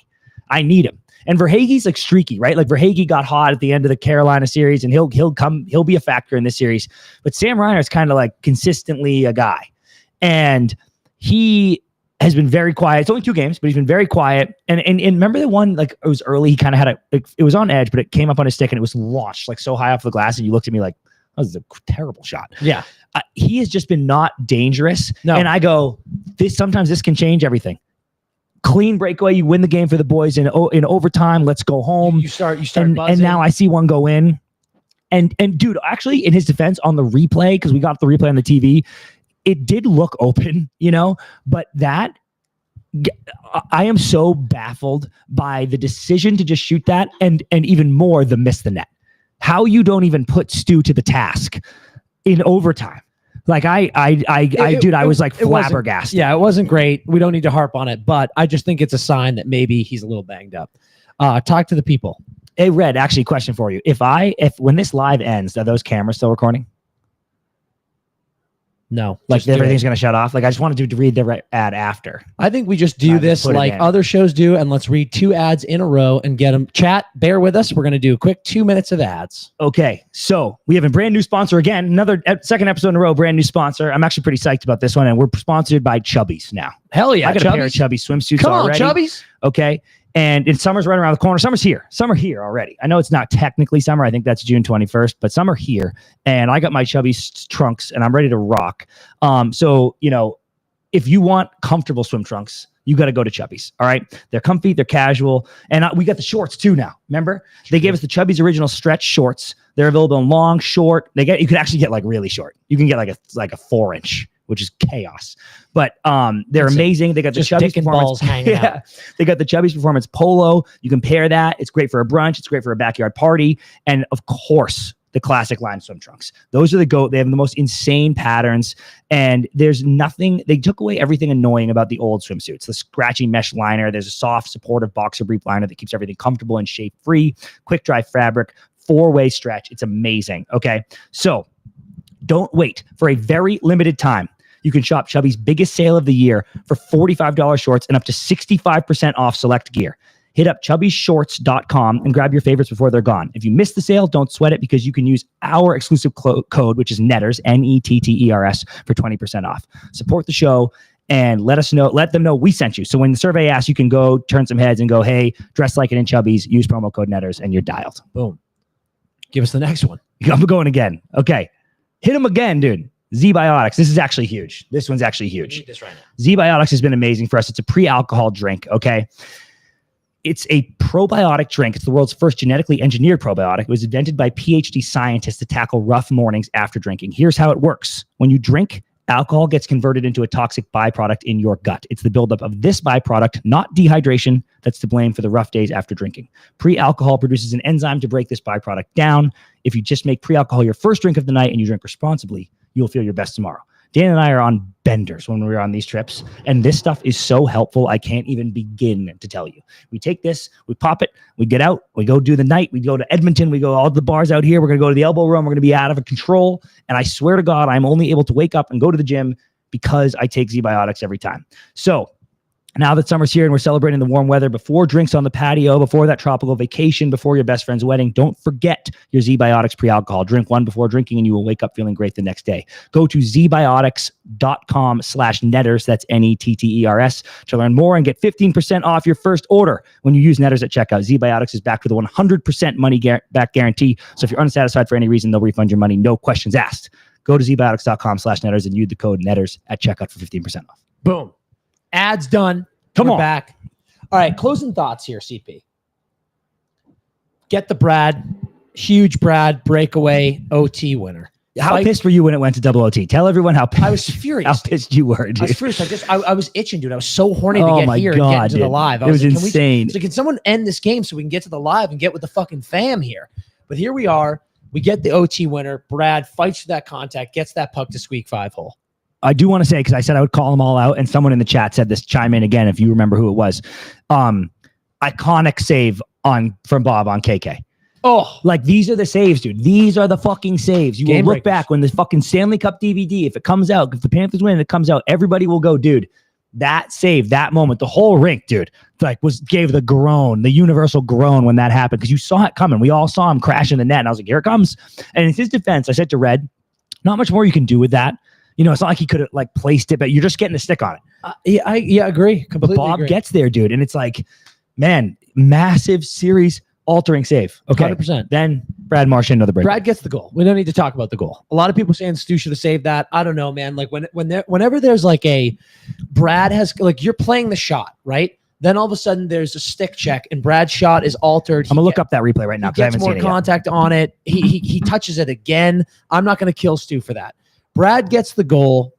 I need him. And Verhaeghe's like streaky, right? Like Verhaeghe got hot at the end of the Carolina series, and he'll be a factor in this series. But Sam Reinhart's kind of like consistently a guy. And he has been very quiet. It's only 2 games, but he's been very quiet. And remember the one, like, it was early, he kind of had it was on edge, but it came up on his stick and it was launched like so high off the glass, and you looked at me like, that was a terrible shot. Yeah. He has just been not dangerous. No. And I go, sometimes this can change everything. Clean breakaway, you win the game for the boys in overtime. Let's go home. You start buzzing. And now I see one go in. And dude, actually, in his defense on the replay, because we got the replay on the TV, it did look open, you know, but I am so baffled by the decision to just shoot that, and even more the miss the net. How you don't even put Stu to the task in overtime. Like I was like flabbergasted. Yeah, it wasn't great. We don't need to harp on it, but I just think it's a sign that maybe he's a little banged up. Talk to the people. Hey, Red, actually, question for you. If when this live ends, are those cameras still recording? No. Like everything's going to shut off? Like, I just wanted to read the ad after. I think we just do this like other shows do, and let's read 2 ads in a row and get them. Chat, bear with us. We're going to do a quick 2 minutes of ads. Okay, so we have a brand new sponsor again. Another second episode in a row, brand new sponsor. I'm actually pretty psyched about this one, and we're sponsored by Chubbies now. Hell yeah, I got a pair of Chubbies swimsuits already. Come on, Chubbies. Okay. And summer's right around the corner. Summer's here. Summer here already. I know it's not technically summer. I think that's June 21st, but summer here. And I got my Chubbies trunks, and I'm ready to rock. So, you know, if you want comfortable swim trunks, you got to go to Chubbies. All right. They're comfy. They're casual. And we got the shorts too now. Remember? They gave us the Chubbies original stretch shorts. They're available in long, short. You can actually get like really short. You can get like a 4-inch which is chaos. But they're amazing. They got the Chubbies Performance hanging out. They got the Chubbies Performance Polo. You can pair that. It's great for a brunch. It's great for a backyard party. And of course, the classic line swim trunks. Those are the GOAT. They have the most insane patterns. And there's nothing, they took away everything annoying about the old swimsuits. The scratchy mesh liner. There's a soft, supportive boxer brief liner that keeps everything comfortable and shape free. Quick dry fabric, 4-way stretch. It's amazing. Okay. So don't wait. For a very limited time, you can shop Chubby's biggest sale of the year for $45 shorts and up to 65% off select gear. Hit up chubbyshorts.com and grab your favorites before they're gone. If you miss the sale, don't sweat it because you can use our exclusive code, which is NETTERS, NETTERS, for 20% off. Support the show and let them know we sent you. So when the survey asks, you can go turn some heads and go, hey, dress like it in Chubbies, use promo code NETTERS, and you're dialed. Boom. Give us the next one. I'm going again. Okay. Hit them again, dude. Ziotics. This is actually huge. This one's actually huge. We need this right now. Ziotics has been amazing for us. It's a pre-alcohol drink, okay? It's a probiotic drink. It's the world's first genetically engineered probiotic. It was invented by PhD scientists to tackle rough mornings after drinking. Here's how it works. When you drink, alcohol gets converted into a toxic byproduct in your gut. It's the buildup of this byproduct, not dehydration, that's to blame for the rough days after drinking. Pre-alcohol produces an enzyme to break this byproduct down. If you just make pre-alcohol your first drink of the night and you drink responsibly, you'll feel your best tomorrow. Dan and I are on benders when we're on these trips, and this stuff is so helpful. I can't even begin to tell you. We take this, we pop it, we get out, we go do the night, we go to Edmonton, we go all the bars out here. We're going to go to the elbow room. We're going to be out of control. And I swear to God, I'm only able to wake up and go to the gym because I take Ziotics every time. So now that summer's here and we're celebrating the warm weather, before drinks on the patio, before that tropical vacation, before your best friend's wedding, don't forget your Ziotics pre-alcohol. Drink one before drinking and you will wake up feeling great the next day. Go to zbiotics.com/netters, that's NETTERS, to learn more and get 15% off your first order when you use Netters at checkout. Ziotics is backed with a 100% money back guarantee. So if you're unsatisfied for any reason, they'll refund your money, no questions asked. Go to zbiotics.com/netters and use the code NETTERS at checkout for 15% off. Boom. Ads done. Come on. Back. All right. Closing thoughts here, CP. Get the Brad. Huge Brad breakaway OT winner. How pissed were you when it went to double OT? Tell everyone how pissed. I was furious. How pissed you were, dude. I was furious. I was itching, dude. I was so horny to get here and get into the live. It was insane. Can someone end this game so we can get to the live and get with the fucking fam here? But here we are. We get the OT winner. Brad fights for that contact, gets that puck to squeak 5 hole. I do want to say, because I said I would call them all out, and someone in the chat said this, chime in again if you remember who it was. Iconic save from Bob on KK. Oh, like these are the saves, dude. These are the fucking saves. You will look back when the fucking Stanley Cup DVD, if it comes out, if the Panthers win and it comes out, everybody will go, dude, that save, that moment, the whole rink, dude, like gave the groan, the universal groan when that happened, because you saw it coming. We all saw him crash in the net, and I was like, here it comes. And in his defense, I said to Red, not much more you can do with that. You know, it's not like he could have like placed it, but you're just getting a stick on it. I agree. Completely but Bob agree. gets there, dude. And it's like, man, massive series altering save. Okay. 100%. Then Brad Marchand, another break. Brad gets the goal. We don't need to talk about the goal. A lot of people saying Stu should have saved that. I don't know, man. Like whenever there's like Brad has, like you're playing the shot, right? Then all of a sudden there's a stick check and Brad's shot is altered. I'm gonna look up that replay right now because I haven't seen it yet. Gets more contact on it. He touches it again. I'm not going to kill Stu for that. Brad gets the goal.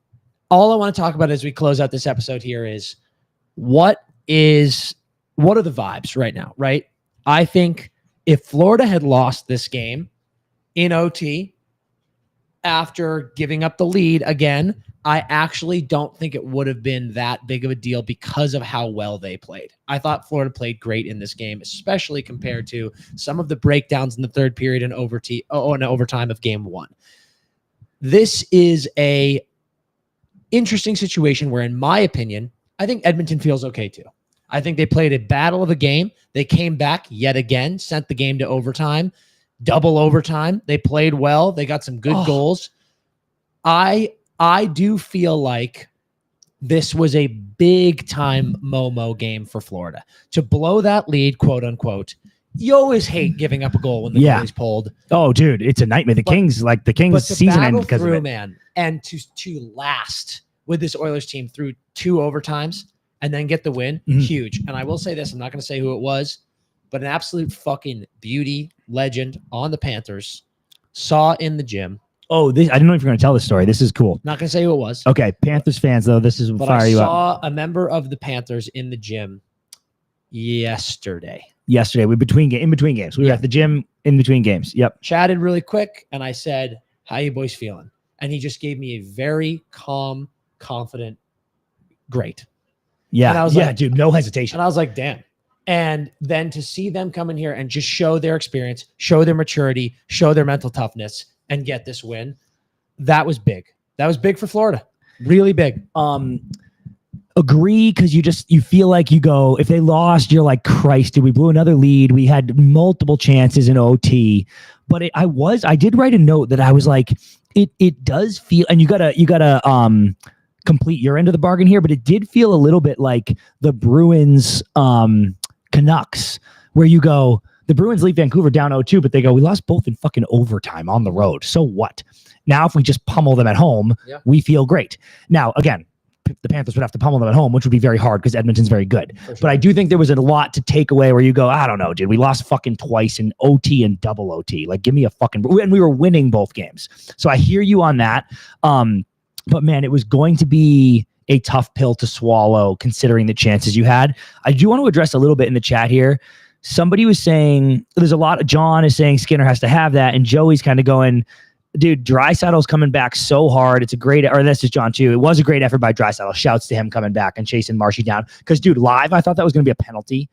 All I want to talk about as we close out this episode here is what are the vibes right now, right? I think if Florida had lost this game in OT after giving up the lead again, I actually don't think it would have been that big of a deal because of how well they played. I thought Florida played great in this game, especially compared to some of the breakdowns in the third period and overtime of game one. This is a interesting situation where, in my opinion, I think Edmonton feels okay too. I think they played a battle of a game. They came back yet again, sent the game to overtime, double overtime. They played well. They got some good goals. I do feel like this was a big time Momo game for Florida. To blow that lead, quote unquote, you always hate giving up a goal when the goalie's pulled. Oh, dude, it's a nightmare. The Kings season end because of it. Man, and to last with this Oilers team through 2 overtimes and then get the win, huge. And I will say this, I'm not going to say who it was, but an absolute fucking beauty legend on the Panthers saw in the gym Oh, I didn't know if you're going to tell this story. This is cool. Not going to say who it was. Okay, Panthers fans, though, this is fire you up. I saw a member of the Panthers in the gym yesterday. In between games. We were at the gym in between games. Yep. Chatted really quick, and I said, "How you boys feeling?" And he just gave me a very calm, confident, great. Yeah. And I was like, like, dude, no hesitation. And I was like, damn. And then to see them come in here and just show their experience, show their maturity, show their mental toughness, and get this win, that was big. That was big for Florida. Really big. Agree, because you feel like you go, if they lost, you're like, Christ, dude, we blew another lead. We had multiple chances in OT. But I did write a note that I was like, it does feel, and you gotta complete your end of the bargain here, but it did feel a little bit like the Bruins Canucks, where you go, the Bruins leave Vancouver down 0-2, but they go, we lost both in fucking overtime on the road. So what? Now, if we just pummel them at home, we feel great. Now, again, the Panthers would have to pummel them at home, which would be very hard because Edmonton's very good. Sure. But I do think there was a lot to take away where you go, I don't know, dude, we lost fucking twice in OT and double OT. Like, give me a fucking, and we were winning both games. So I hear you on that. But man, it was going to be a tough pill to swallow considering the chances you had. I do want to address a little bit in the chat here. Somebody was saying, there's a lot of, John is saying Skinner has to have that. And Joey's kind of going, dude, Draisaitl's coming back so hard. It's a great, or this is John too. It was a great effort by Draisaitl. Shouts to him coming back and chasing Marshy down. Because, dude, live, I thought that was going to be a penalty.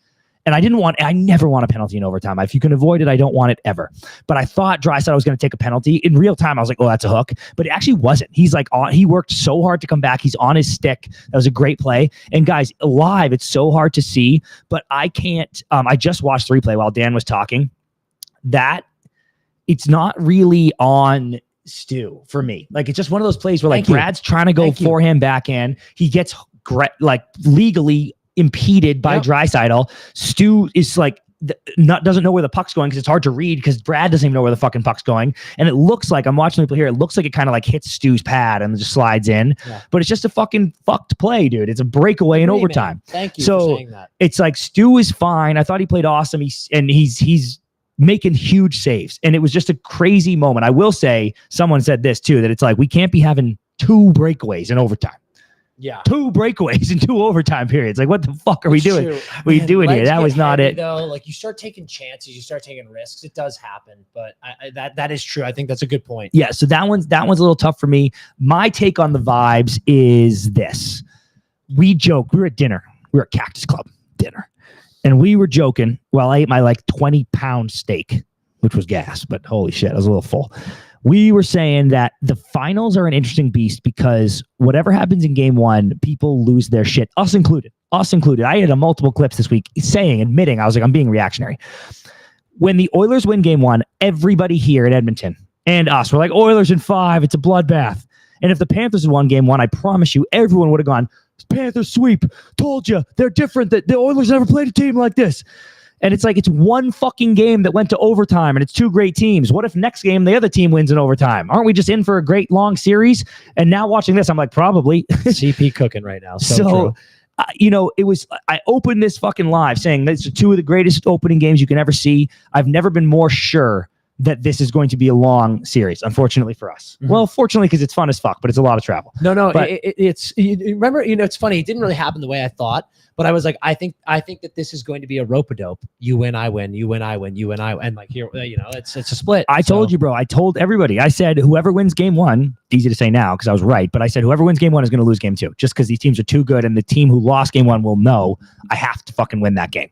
And I never want a penalty in overtime. If you can avoid it, I don't want it ever. But I thought Draisaitl was going to take a penalty. In real time, I was like, oh, that's a hook. But it actually wasn't. He's like, he worked so hard to come back. He's on his stick. That was a great play. And guys, live, it's so hard to see. But I can't, I just watched the replay while Dan was talking. It's not really on Stu for me. Like, it's just one of those plays where like Brad's trying to go forehand backhand. He gets legally impeded by Draisaitl. Stu is like doesn't know where the puck's going because it's hard to read because Brad doesn't even know where the fucking puck's going. And it looks like, I'm watching the play here, it looks like it kind of like hits Stu's pad and just slides in. Yeah. But it's just a fucking fucked play, dude. It's a breakaway in overtime. Thank you for saying that. It's like Stu is fine. I thought he played awesome. He's making huge saves. And it was just a crazy moment. I will say, someone said this too, that it's like, we can't be having 2 breakaways in overtime. Yeah. 2 breakaways in 2 overtime periods. Like, what the fuck are we doing? What are you doing here? That was not it. Though, like, you start taking chances, you start taking risks. It does happen, but that is true. I think that's a good point. Yeah. So that one's a little tough for me. My take on the vibes is this: we joke. We were at dinner. We were at Cactus Club dinner, and we were joking while I ate my 20-pound steak, which was gas, but holy shit, I was a little full. We were saying that the finals are an interesting beast because whatever happens in game 1, people lose their shit, us included. I had multiple clips this week admitting, I was like, I'm being reactionary. When the Oilers win game 1, everybody here in Edmonton and us were like, Oilers in 5, it's a bloodbath. And if the Panthers had won game 1, I promise you, everyone would have gone, Panthers sweep, told you, they're different, that the Oilers never played a team like this. And it's like, it's one fucking game that went to overtime and it's 2 great teams. What if next game the other team wins in overtime? Aren't we just in for a great long series? And now watching this, I'm like, probably. CP cooking right now. So it was, I opened this fucking live saying that's 2 of the greatest opening games you can ever see. I've never been more sure that this is going to be a long series, unfortunately for us. Mm-hmm. Well, fortunately, because it's fun as fuck, but it's a lot of travel. No, but remember, it's funny. It didn't really happen the way I thought, but I was like, I think that this is going to be a rope-a-dope. You win, I win, you win, I win, you win, I win. And like here, it's a split. I told you, bro. I told everybody. I said, whoever wins game 1, easy to say now because I was right, but I said, whoever wins game 1 is going to lose game 2 just because these teams are too good and the team who lost game 1 will know I have to fucking win that game.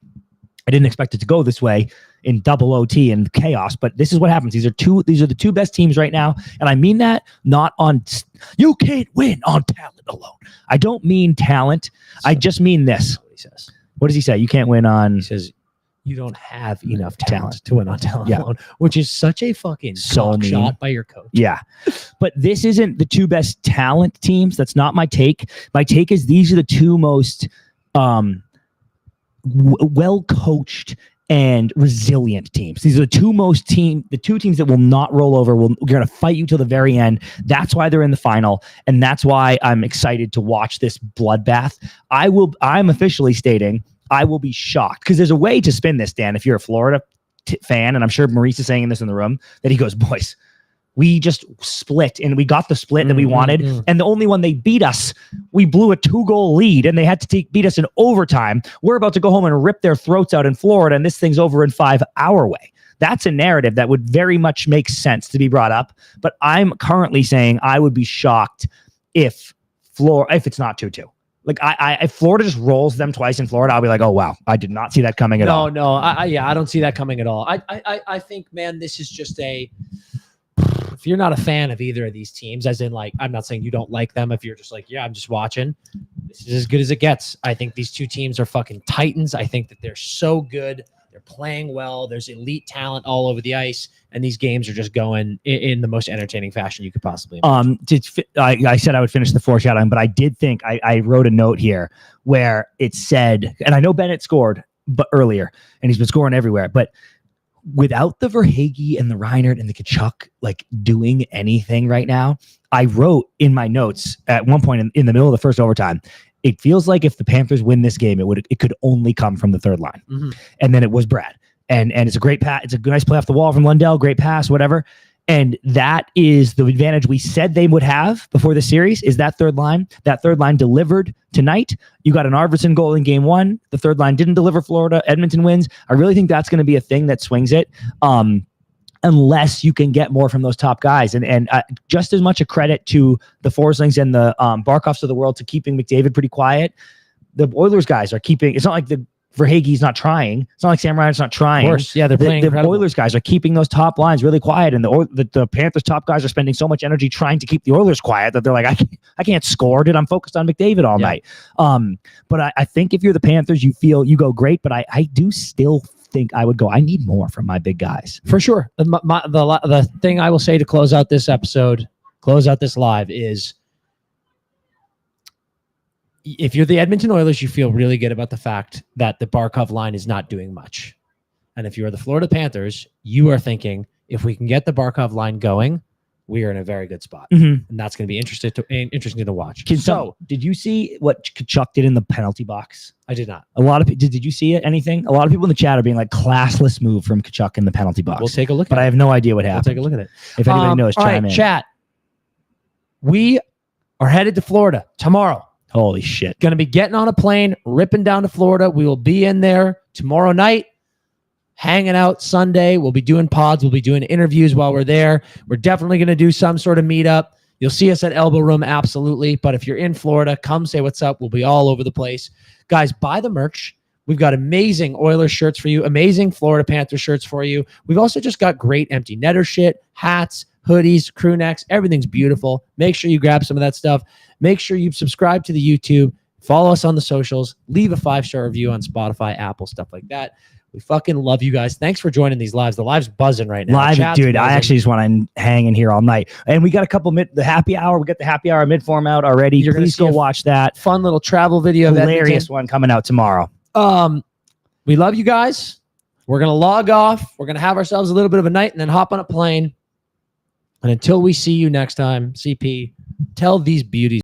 I didn't expect it to go this way in double OT and chaos, but this is what happens. These are the 2 best teams right now. And I mean that not on, you can't win on talent alone. I don't mean talent. I just mean this. What he says. What does he say? You can't win on. He says, you don't have enough talent to win on talent alone, which is such a fucking shot by your coach. Yeah. But this isn't the 2 best talent teams. That's not my take. My take is these are the 2 most well-coached and resilient teams. These are the 2 teams that will not roll over. We're going to fight you till the very end. That's why they're in the final, and that's why I'm excited to watch this bloodbath. I'm officially stating I will be shocked because there's a way to spin this, Dan. If you're a Florida fan, and I'm sure Maurice is saying this in the room, that he goes, boys, We just split, and we got the split that we wanted. And the only one they beat us, we blew a 2-goal lead, and they had to beat us in overtime. We're about to go home and rip their throats out in Florida, and this thing's over in 5 our way. That's a narrative that would very much make sense to be brought up. But I'm currently saying I would be shocked if it's not 2-2. Like if Florida just rolls them twice in Florida, I'll be like, oh wow, I did not see that coming at all. No, I don't see that coming at all. I think, man, this is just if you're not a fan of either of these teams, as in, like, I'm not saying you don't like them. If you're just like, yeah, I'm just watching, this is as good as it gets. I think these two teams are fucking titans. I think that they're so good. They're playing well. There's elite talent all over the ice, and these games are just going in the most entertaining fashion you could possibly imagine. I said I would finish the foreshadowing, but I did think I wrote a note here where it said, and I know Bennett scored but earlier, and he's been scoring everywhere, but without the Verhaeghe and the Reinhart and the Tkachuk like doing anything right now, I wrote in my notes at one point in the middle of the first overtime, it feels like if the Panthers win this game, it could only come from the third line. And then it was Brad. And it's a great pass. It's a nice play off the wall from Lundell, great pass, whatever. And that is the advantage we said they would have before the series, is that third line. That third line delivered tonight. You got an Arvidsson goal in game 1. The third line didn't deliver. Florida. Edmonton wins. I really think that's going to be a thing that swings it. Unless you can get more from those top guys. And just as much a credit to the Forslings and the Barkovs of the world to keeping McDavid pretty quiet. The Oilers guys are keeping, it's not like the Verhaeghe's not trying. It's not like Sam Ryan's not trying. Of course, yeah, they're playing. The Oilers guys are keeping those top lines really quiet, and the Panthers top guys are spending so much energy trying to keep the Oilers quiet that they're like, I can't score, dude. I'm focused on McDavid all night. But I think if you're the Panthers, you go great, but I do still think I would go, I need more from my big guys. For sure. The thing I will say to close out this episode, close out this live, is if you're the Edmonton Oilers, you feel really good about the fact that the Barkov line is not doing much. And if you're the Florida Panthers, you are thinking, if we can get the Barkov line going, we are in a very good spot. And that's going to be interesting to watch. So, did you see what Tkachuk did in the penalty box? I did not. A lot of did you see it? Anything? A lot of people in the chat are being like, classless move from Tkachuk in the penalty box. We'll take a look but I have no idea what happened. We'll take a look at it. If anybody knows, chime in. Chat. We are headed to Florida tomorrow. Holy shit. Going to be getting on a plane, ripping down to Florida. We will be in there tomorrow night, hanging out Sunday. We'll be doing pods. We'll be doing interviews while we're there. We're definitely going to do some sort of meetup. You'll see us at Elbow Room, absolutely. But if you're in Florida, come say what's up. We'll be all over the place. Guys, buy the merch. We've got amazing Oilers shirts for you, amazing Florida Panthers shirts for you. We've also just got great empty netter shit, hats, hoodies, crew necks. Everything's beautiful. Make sure you grab some of that stuff. Make sure you subscribe to the YouTube. Follow us on the socials. Leave a 5-star review on Spotify, Apple, stuff like that. We fucking love you guys. Thanks for joining these lives. The live's buzzing right now. Live, dude. Buzzing. I actually just want to hang in here all night. And we got a couple the happy hour. We got the happy hour mid-form out already. You're Please go watch that. Fun little travel video. Hilarious one coming out tomorrow. We love you guys. We're going to log off. We're going to have ourselves a little bit of a night and then hop on a plane. And until we see you next time, CP, tell these beauties